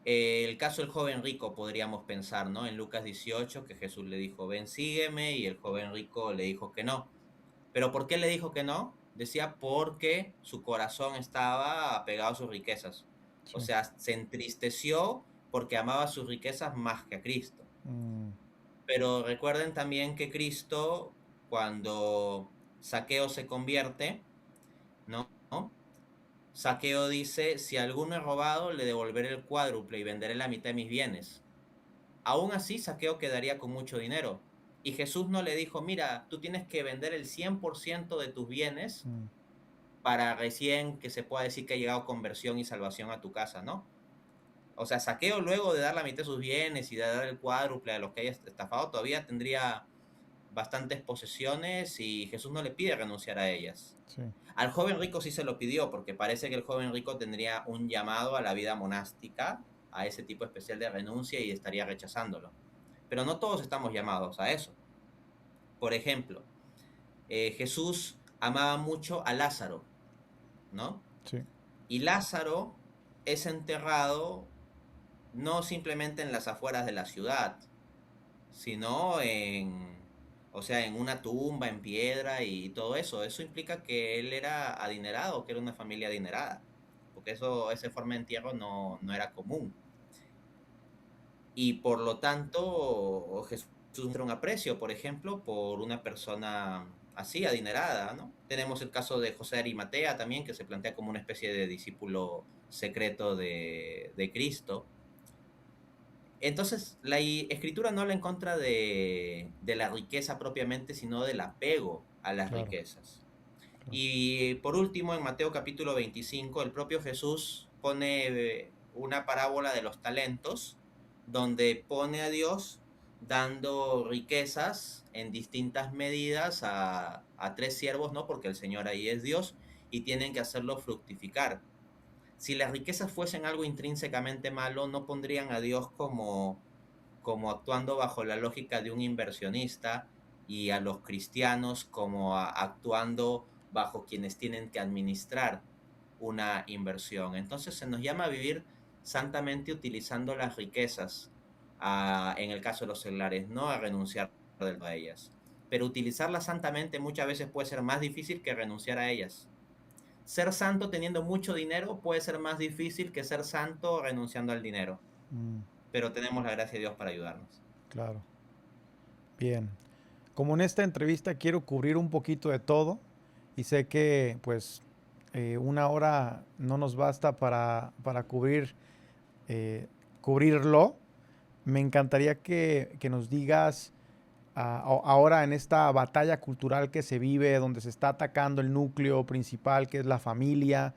el caso del joven rico podríamos pensar, ¿no? En Lucas 18, que Jesús le dijo, ven, sígueme, y el joven rico le dijo que no. ¿Pero por qué le dijo que no? Decía porque su corazón estaba apegado a sus riquezas. Sí. O sea, se entristeció porque amaba sus riquezas más que a Cristo. Pero recuerden también que Cristo, cuando Zaqueo se convierte, ¿no? Zaqueo dice, si alguno he robado, le devolveré el cuádruple y venderé la mitad de mis bienes. Aún así, Zaqueo quedaría con mucho dinero. Y Jesús no le dijo, mira, tú tienes que vender el 100% de tus bienes para recién que se pueda decir que ha llegado conversión y salvación a tu casa, ¿no? O sea, Zaqueo luego de dar la mitad de sus bienes y de dar el cuádruple a los que haya estafado, todavía tendría bastantes posesiones y Jesús no le pide renunciar a ellas. Sí. Al joven rico sí se lo pidió, porque parece que el joven rico tendría un llamado a la vida monástica, a ese tipo especial de renuncia y estaría rechazándolo. Pero no todos estamos llamados a eso. Por ejemplo, Jesús amaba mucho a Lázaro, ¿no? Sí. Y Lázaro es enterrado no simplemente en las afueras de la ciudad, sino en O sea, en una tumba, en piedra y todo eso. Eso implica que él era adinerado, que era una familia adinerada. Porque esa forma de entierro no era común. Y por lo tanto, Jesús muestra un aprecio, por ejemplo, por una persona así, adinerada, ¿no? Tenemos el caso de José de Arimatea también, que se plantea como una especie de discípulo secreto de Cristo. Entonces, la escritura no habla en contra de la riqueza propiamente, sino del apego a las Claro, riquezas. claro. Y por último, en Mateo capítulo 25, el propio Jesús pone una parábola de los talentos, donde pone a Dios dando riquezas en distintas medidas a tres siervos, ¿no? Porque el Señor ahí es Dios y tienen que hacerlo fructificar. Si las riquezas fuesen algo intrínsecamente malo, no pondrían a Dios como actuando bajo la lógica de un inversionista y a los cristianos como actuando bajo quienes tienen que administrar una inversión. Entonces se nos llama a vivir santamente utilizando las riquezas, en el caso de los celulares, no a renunciar a ellas. Pero utilizarlas santamente muchas veces puede ser más difícil que renunciar a ellas. Ser santo teniendo mucho dinero puede ser más difícil que ser santo renunciando al dinero. Mm, Pero tenemos la gracia de Dios para ayudarnos. claro. Bien. Como en esta entrevista quiero cubrir un poquito de todo y sé que pues una hora no nos basta para eh, cubrirlo, me encantaría que nos digas ahora en esta batalla cultural que se vive, donde se está atacando el núcleo principal, que es la familia,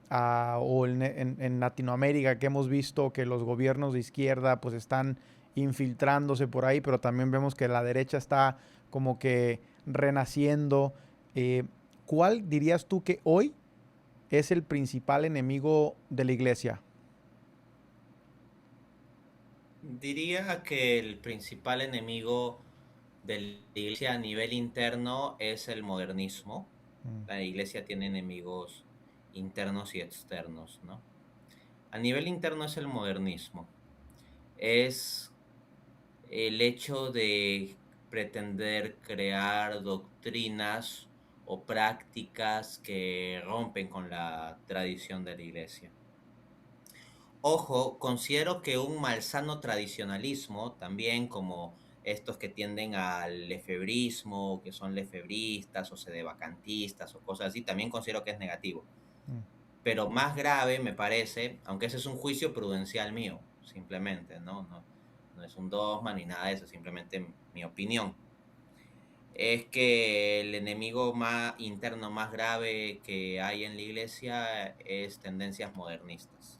o en Latinoamérica, que hemos visto que los gobiernos de izquierda pues están infiltrándose por ahí, pero también vemos que la derecha está como que renaciendo. Eh, ¿Cuál dirías tú que hoy es el principal enemigo de la iglesia? Diría que el principal enemigo de la iglesia a nivel interno es el modernismo. Mm, La iglesia tiene enemigos internos y externos, ¿no? A nivel interno es el modernismo. Es el hecho de pretender crear doctrinas o prácticas que rompen con la tradición de la iglesia. Ojo, considero que un malsano tradicionalismo, también como estos que tienden al lefebrismo, que son lefebristas o sedevacantistas o cosas así, también considero que es negativo. mm, Pero más grave me parece, aunque ese es un juicio prudencial mío, simplemente, no es un dogma ni nada de eso, simplemente mi opinión, es que el enemigo más interno más grave que hay en la iglesia es tendencias modernistas.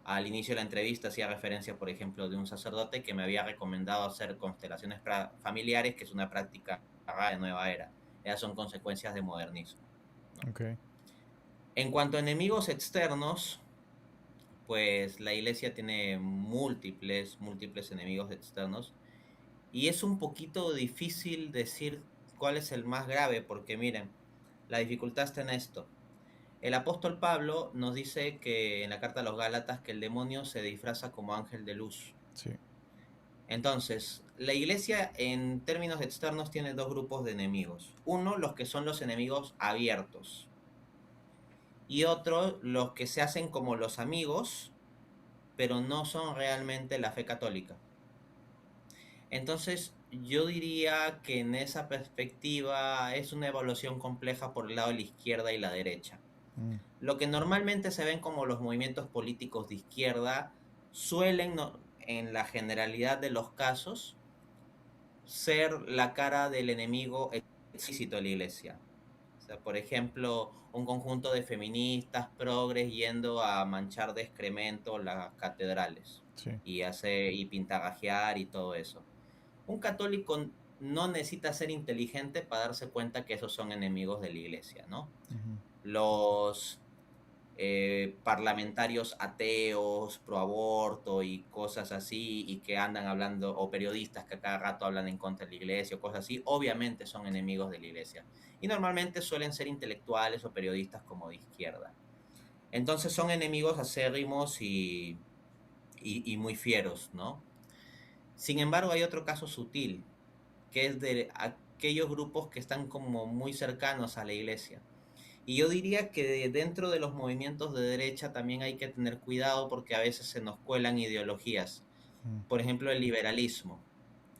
Al inicio de la entrevista hacía referencia, por ejemplo, de un sacerdote que me había recomendado hacer constelaciones familiares, que es una práctica de nueva era. Esas son consecuencias de modernismo, ¿no? ok. En cuanto a enemigos externos, pues la iglesia tiene múltiples enemigos externos. Y es un poquito difícil decir cuál es el más grave, porque miren, la dificultad está en esto. El apóstol Pablo nos dice que en la carta a los Gálatas que el demonio se disfraza como ángel de luz. Sí. Entonces, la iglesia en términos externos tiene dos grupos de enemigos. Uno, los que son los enemigos abiertos. Y otro, los que se hacen como los amigos, pero no son realmente la fe católica. Entonces, yo diría que en esa perspectiva es una evaluación compleja por el lado de la izquierda y la derecha. Mm, Lo que normalmente se ven como los movimientos políticos de izquierda suelen, en la generalidad de los casos, ser la cara del enemigo explícito de la iglesia. O sea, por ejemplo, un conjunto de feministas progres yendo a manchar de excremento las catedrales sí. y pintarrajear y todo eso. Un católico no necesita ser inteligente para darse cuenta que esos son enemigos de la iglesia, ¿no? Ujú, Los parlamentarios ateos, pro aborto y cosas así, y que andan hablando, o periodistas que a cada rato hablan en contra de la iglesia o cosas así, obviamente son enemigos de la iglesia. Y normalmente suelen ser intelectuales o periodistas como de izquierda. Entonces son enemigos acérrimos y muy fieros, ¿no? Sin embargo, hay otro caso sutil, que es de aquellos grupos que están como muy cercanos a la iglesia. Y yo diría que dentro de los movimientos de derecha también hay que tener cuidado porque a veces se nos cuelan ideologías. Mm, Por ejemplo, el liberalismo.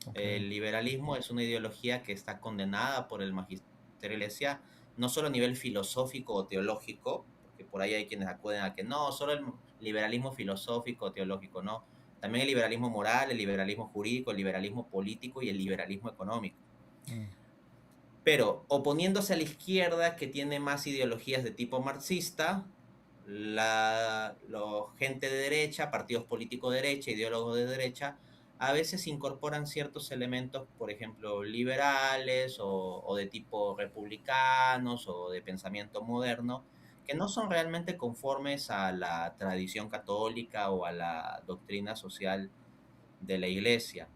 ok. El liberalismo es una ideología que está condenada por el magisterio de la iglesia, no solo a nivel filosófico o teológico, porque por ahí hay quienes acuden a que no, solo el liberalismo filosófico o teológico, no. También el liberalismo moral, el liberalismo jurídico, el liberalismo político y el liberalismo económico. Mm, Pero oponiéndose a la izquierda, que tiene más ideologías de tipo marxista, la gente de derecha, partidos políticos de derecha, ideólogos de derecha, a veces incorporan ciertos elementos, por ejemplo, liberales o de tipo republicanos o de pensamiento moderno, que no son realmente conformes a la tradición católica o a la doctrina social de la iglesia.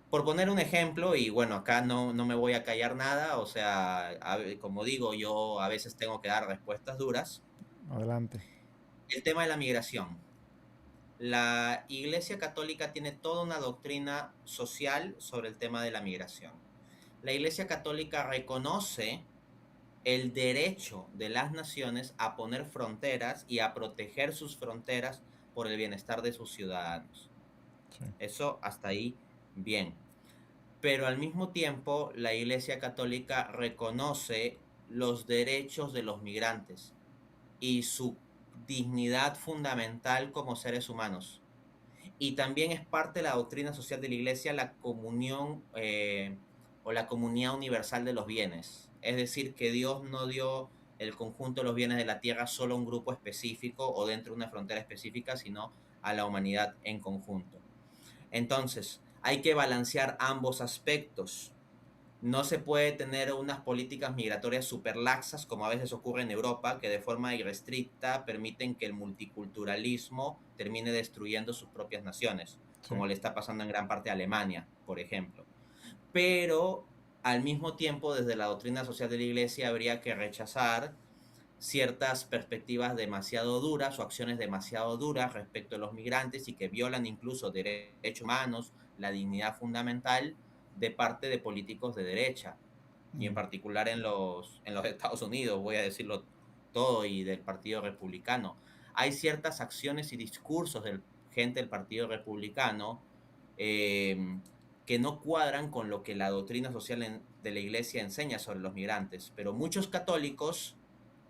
Por poner un ejemplo, y bueno, acá no me voy a callar nada, o sea, como digo, yo a veces tengo que dar respuestas duras. adelante. El tema de la migración. La Iglesia Católica tiene toda una doctrina social sobre el tema de la migración. La Iglesia Católica reconoce el derecho de las naciones a poner fronteras y a proteger sus fronteras por el bienestar de sus ciudadanos. Sí. Eso hasta ahí bien. Pero al mismo tiempo la Iglesia Católica reconoce los derechos de los migrantes y su dignidad fundamental como seres humanos. Y también es parte de la doctrina social de la Iglesia la comunión o la comunidad universal de los bienes. Es decir, que Dios no dio el conjunto de los bienes de la tierra solo a un grupo específico o dentro de una frontera específica, sino a la humanidad en conjunto. Entonces, hay que balancear ambos aspectos. No se puede tener unas políticas migratorias súper laxas, como a veces ocurre en Europa, que de forma irrestricta permiten que el multiculturalismo termine destruyendo sus propias naciones, Sí. como le está pasando en gran parte a Alemania, por ejemplo. Pero, al mismo tiempo, desde la doctrina social de la Iglesia habría que rechazar ciertas perspectivas demasiado duras o acciones demasiado duras respecto a los migrantes y que violan incluso derechos humanos, la dignidad fundamental de parte de políticos de derecha y en Mm, particular en los Estados Unidos, voy a decirlo todo, y del Partido Republicano. Hay ciertas acciones y discursos de gente del Partido Republicano eh, que no cuadran con lo que la doctrina social de la Iglesia enseña sobre los migrantes, pero muchos católicos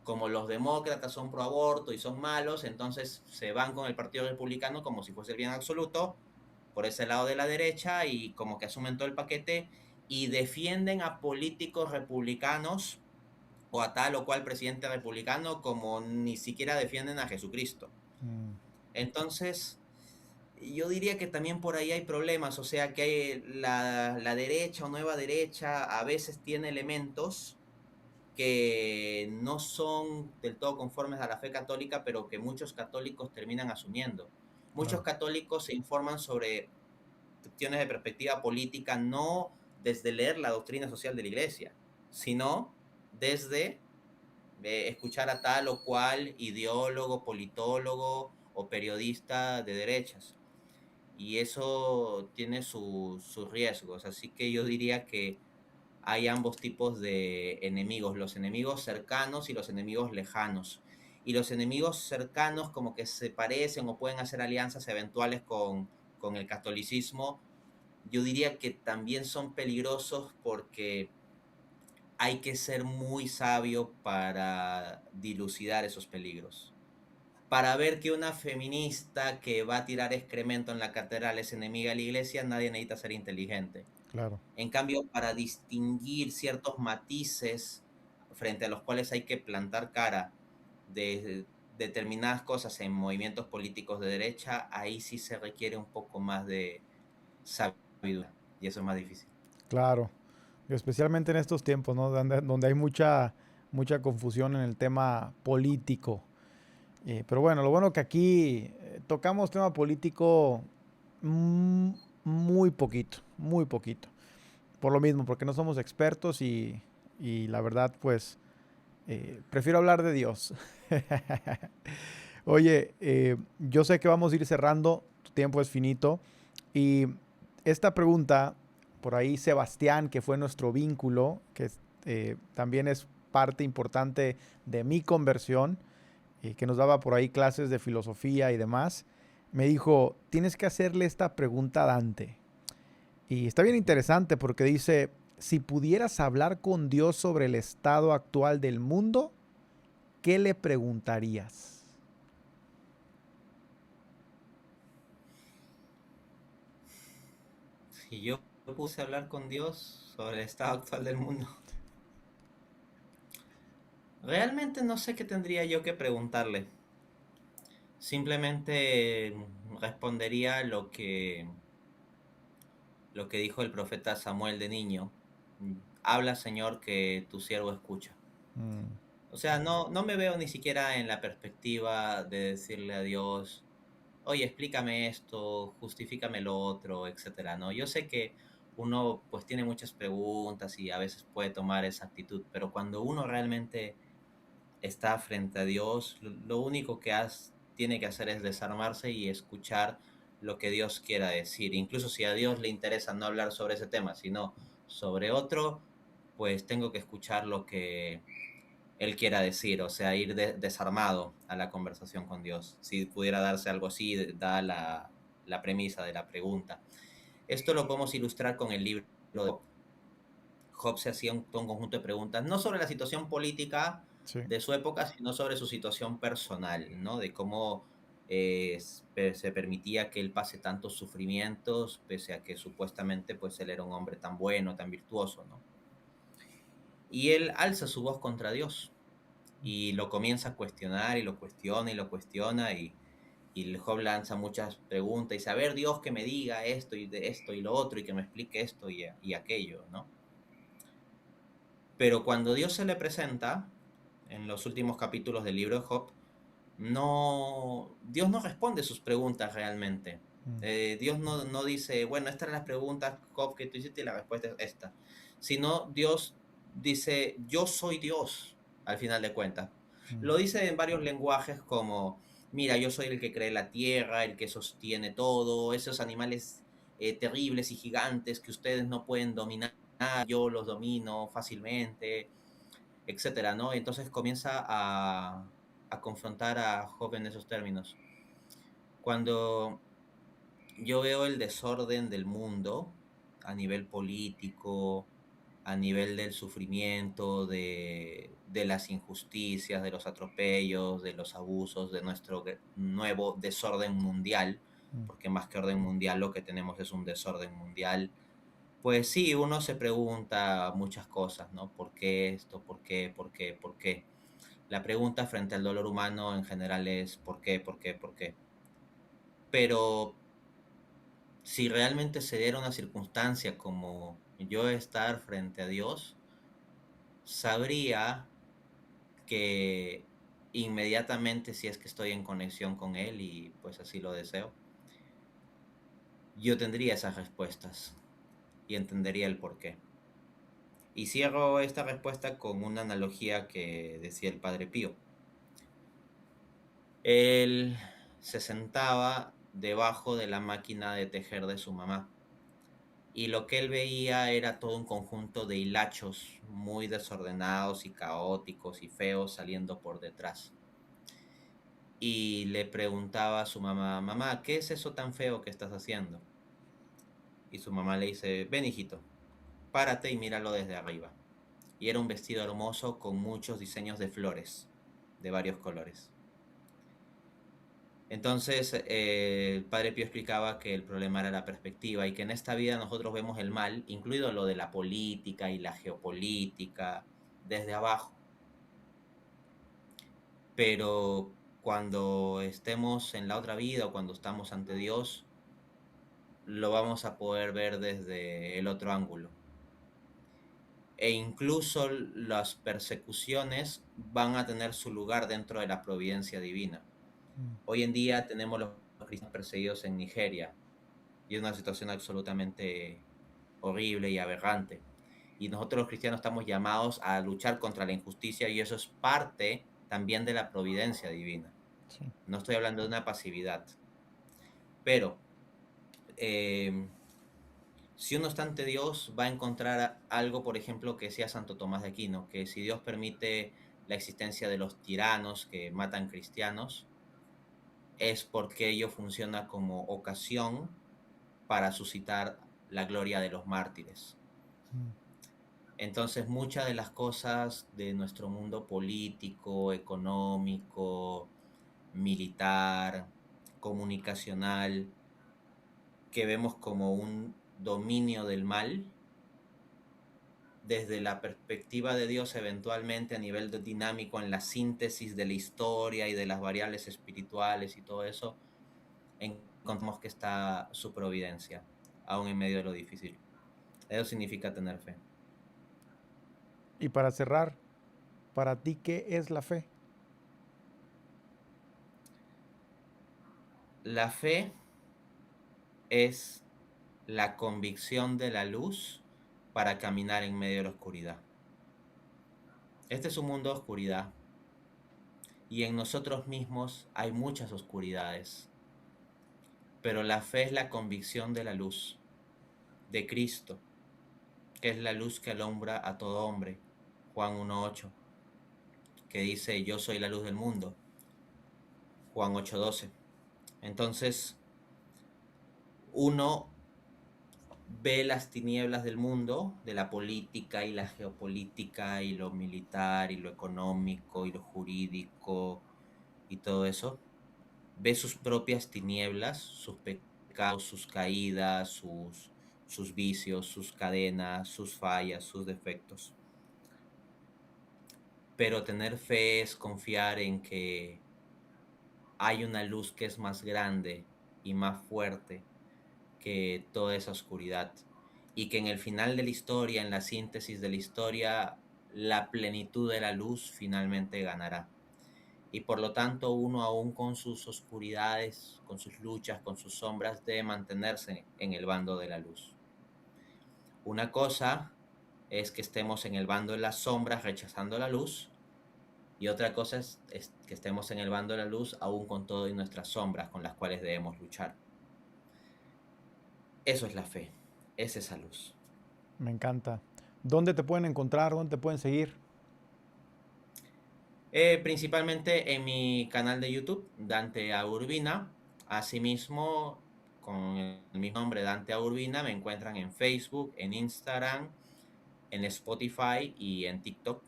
como los demócratas son pro aborto y son malos, entonces se van con el Partido Republicano como si fuese el bien absoluto, por ese lado de la derecha, y como que asumen todo el paquete y defienden a políticos republicanos o a tal o cual presidente republicano como ni siquiera defienden a Jesucristo. mm, Entonces, yo diría que también por ahí hay problemas, o sea que la derecha o nueva derecha a veces tiene elementos que no son del todo conformes a la fe católica, pero que muchos católicos terminan asumiendo. Muchos claro. católicos se informan sobre cuestiones de perspectiva política no desde leer la doctrina social de la iglesia, sino desde escuchar a tal o cual ideólogo, politólogo o periodista de derechas. Y eso tiene sus riesgos. Así que yo diría que hay ambos tipos de enemigos, los enemigos cercanos y los enemigos lejanos. Y los enemigos cercanos como que se parecen o pueden hacer alianzas eventuales con el catolicismo. Yo diría que también son peligrosos porque hay que ser muy sabio para dilucidar esos peligros. Para ver que una feminista que va a tirar excremento en la catedral es enemiga de la iglesia, nadie necesita ser inteligente. Claro. En cambio, para distinguir ciertos matices frente a los cuales hay que plantar cara de determinadas cosas en movimientos políticos de derecha, ahí sí se requiere un poco más de sabiduría y eso es más difícil. Claro. Especialmente en estos tiempos, ¿no? Donde hay mucha confusión en el tema político. Pero bueno, lo bueno que aquí tocamos tema político mm, muy poquito, muy poquito. Por lo mismo, porque no somos expertos y la verdad, pues, prefiero hablar de Dios. Oye, yo sé que vamos a ir cerrando, tu tiempo es finito y esta pregunta por ahí Sebastián, que fue nuestro vínculo, que también es parte importante de mi conversión, que nos daba por ahí clases de filosofía y demás, me dijo, tienes que hacerle esta pregunta a Dante. Y está bien interesante porque dice, si pudieras hablar con Dios sobre el estado actual del mundo, ¿qué le preguntarías? Si yo puse a hablar con Dios sobre el estado actual del mundo, realmente no sé qué tendría yo que preguntarle. Simplemente respondería lo que dijo el profeta Samuel de niño. Habla, Señor, que tu siervo escucha. Mm, O sea, no me veo ni siquiera en la perspectiva de decirle a Dios, oye, explícame esto, justifícame lo otro, etcétera, ¿no? Yo sé que uno pues tiene muchas preguntas y a veces puede tomar esa actitud, pero cuando uno realmente está frente a Dios, lo único que tiene que hacer es desarmarse y escuchar lo que Dios quiera decir. Incluso si a Dios le interesa no hablar sobre ese tema, sino sobre otro, pues tengo que escuchar lo que Él quiera decir, o sea, ir desarmado a la conversación con Dios. Si pudiera darse algo así, da la premisa de la pregunta. Esto lo podemos ilustrar con el libro de Job. Job se hacía todo un conjunto de preguntas, no sobre la situación política sí. de su época, sino sobre su situación personal, ¿no? De cómo se permitía que él pase tantos sufrimientos, pese a que supuestamente pues él era un hombre tan bueno, tan virtuoso, ¿no? Y él alza su voz contra Dios y lo comienza a cuestionar y lo cuestiona y lo cuestiona y el Job lanza muchas preguntas y dice, a ver Dios que me diga esto y de esto y lo otro y que me explique esto y aquello, ¿no? Pero cuando Dios se le presenta, en los últimos capítulos del libro de Job, Dios no responde sus preguntas realmente. Mm, Dios no dice, bueno, estas eran las preguntas, Job, que tú hiciste y la respuesta es esta. Sino Dios dice, yo soy Dios, al final de cuentas. mm, Lo dice en varios lenguajes como, mira, yo soy el que cree la tierra, el que sostiene todo, esos animales terribles y gigantes que ustedes no pueden dominar, yo los domino fácilmente, etcétera, ¿no? Entonces comienza a confrontar a Job en esos términos. Cuando yo veo el desorden del mundo a nivel político, a nivel del sufrimiento, de las injusticias, de los atropellos, de los abusos, de nuestro nuevo desorden mundial, mm, porque más que orden mundial lo que tenemos es un desorden mundial, pues sí, uno se pregunta muchas cosas, ¿no? ¿Por qué esto? ¿Por qué? ¿Por qué? ¿Por qué? La pregunta frente al dolor humano en general es ¿por qué? ¿Por qué? ¿Por qué? Pero si realmente se diera una circunstancia como yo estar frente a Dios, sabría que inmediatamente, si es que estoy en conexión con Él y pues así lo deseo, yo tendría esas respuestas y entendería el por qué. Y cierro esta respuesta con una analogía que decía el Padre Pío. Él se sentaba debajo de la máquina de tejer de su mamá y lo que él veía era todo un conjunto de hilachos muy desordenados y caóticos y feos saliendo por detrás. Y le preguntaba a su mamá, mamá, ¿qué es eso tan feo que estás haciendo? Y su mamá le dice, ven hijito, párate y míralo desde arriba. Y era un vestido hermoso con muchos diseños de flores de varios colores. Entonces, el Padre Pío explicaba que el problema era la perspectiva y que en esta vida nosotros vemos el mal, incluido lo de la política y la geopolítica, desde abajo. Pero cuando estemos en la otra vida o cuando estamos ante Dios, lo vamos a poder ver desde el otro ángulo. E incluso las persecuciones van a tener su lugar dentro de la providencia divina. mm, Hoy en día tenemos los cristianos perseguidos en Nigeria y es una situación absolutamente horrible y aberrante. Y nosotros los cristianos estamos llamados a luchar contra la injusticia y eso es parte también de la providencia divina. sí. No estoy hablando de una pasividad. Pero Si uno está ante Dios, va a encontrar algo, por ejemplo, que decía Santo Tomás de Aquino, que si Dios permite la existencia de los tiranos que matan cristianos, es porque ello funciona como ocasión para suscitar la gloria de los mártires. Entonces, muchas de las cosas de nuestro mundo político, económico, militar, comunicacional, que vemos como un dominio del mal, desde la perspectiva de Dios, eventualmente a nivel dinámico en la síntesis de la historia y de las variables espirituales y todo eso, encontramos que está su providencia, aún en medio de lo difícil. Eso significa tener fe. Y para cerrar, para ti, ¿qué es la fe? La fe es la convicción de la luz para caminar en medio de la oscuridad. Este es un mundo de oscuridad y en nosotros mismos hay muchas oscuridades, pero la fe es la convicción de la luz de Cristo, que es la luz que alumbra a todo hombre. Juan 1:8, que dice: yo soy la luz del mundo. Juan 8:12. Entonces, uno ve las tinieblas del mundo, de la política y la geopolítica y lo militar y lo económico y lo jurídico y todo eso. Ve sus propias tinieblas, sus pecados, sus caídas, sus vicios, sus cadenas, sus fallas, sus defectos. Pero tener fe es confiar en que hay una luz que es más grande y más fuerte que toda esa oscuridad, y que en el final de la historia, en la síntesis de la historia, la plenitud de la luz finalmente ganará. Y por lo tanto, uno aún con sus oscuridades, con sus luchas, con sus sombras, debe mantenerse en el bando de la luz. Una cosa es que estemos en el bando de las sombras rechazando la luz, y otra cosa es que estemos en el bando de la luz aún con todo y nuestras sombras con las cuales debemos luchar. Eso es la fe, es esa luz. Me encanta. ¿Dónde te pueden encontrar? ¿Dónde te pueden seguir? Principalmente en mi canal de YouTube, Dante A. Urbina. Asimismo, con el mismo nombre, Dante A. Urbina, me encuentran en Facebook, en Instagram, en Spotify y en TikTok.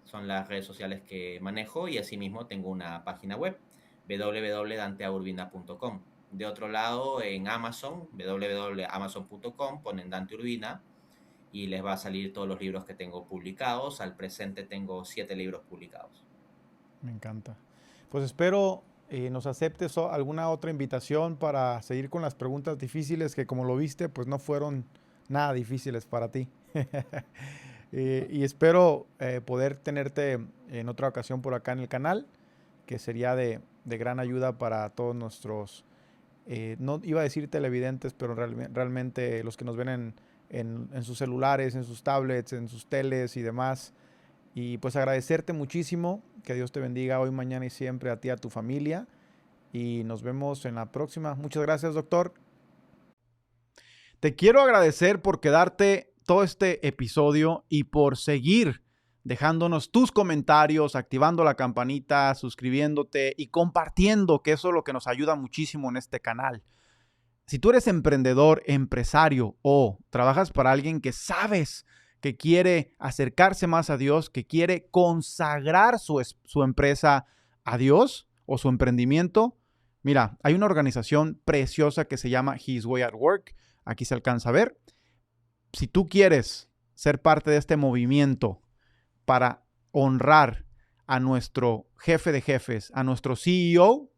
Son las redes sociales que manejo, y asimismo tengo una página web, www.danteaurbina.com. De otro lado, en Amazon, www.amazon.com, ponen Dante Urbina y les va a salir todos los libros que tengo publicados. Al presente tengo 7 libros publicados. Me encanta. Pues espero nos aceptes alguna otra invitación para seguir con las preguntas difíciles, que como lo viste, pues no fueron nada difíciles para ti. Y espero poder tenerte en otra ocasión por acá en el canal, que sería de gran ayuda para todos nuestros, no iba a decir televidentes, pero realmente los que nos ven en sus celulares, en sus tablets, en sus teles y demás. Y pues agradecerte muchísimo, que Dios te bendiga hoy, mañana y siempre, a ti y a tu familia. Y nos vemos en la próxima. Muchas gracias, doctor. Te quiero agradecer por quedarte todo este episodio y por seguir dejándonos tus comentarios, activando la campanita, suscribiéndote y compartiendo, que eso es lo que nos ayuda muchísimo en este canal. Si tú eres emprendedor, empresario o trabajas para alguien que sabes que quiere acercarse más a Dios, que quiere consagrar su empresa a Dios o su emprendimiento, mira, hay una organización preciosa que se llama His Way at Work. Aquí se alcanza a ver. Si tú quieres ser parte de este movimiento para honrar a nuestro jefe de jefes, a nuestro CEO,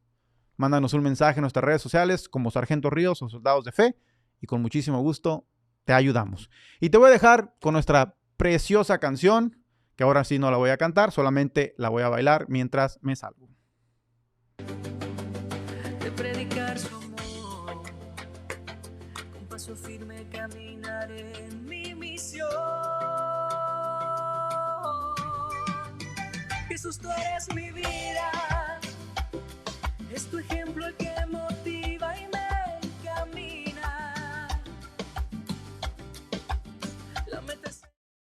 mándanos un mensaje en nuestras redes sociales como Sargento Ríos o Soldados de Fe, y con muchísimo gusto te ayudamos. Y te voy a dejar con nuestra preciosa canción, que ahora sí no la voy a cantar, solamente la voy a bailar mientras me salgo. De predicar su amor, con paso firme caminaré en mi misión. Jesús, tú eres mi vida, es tu ejemplo el que motiva.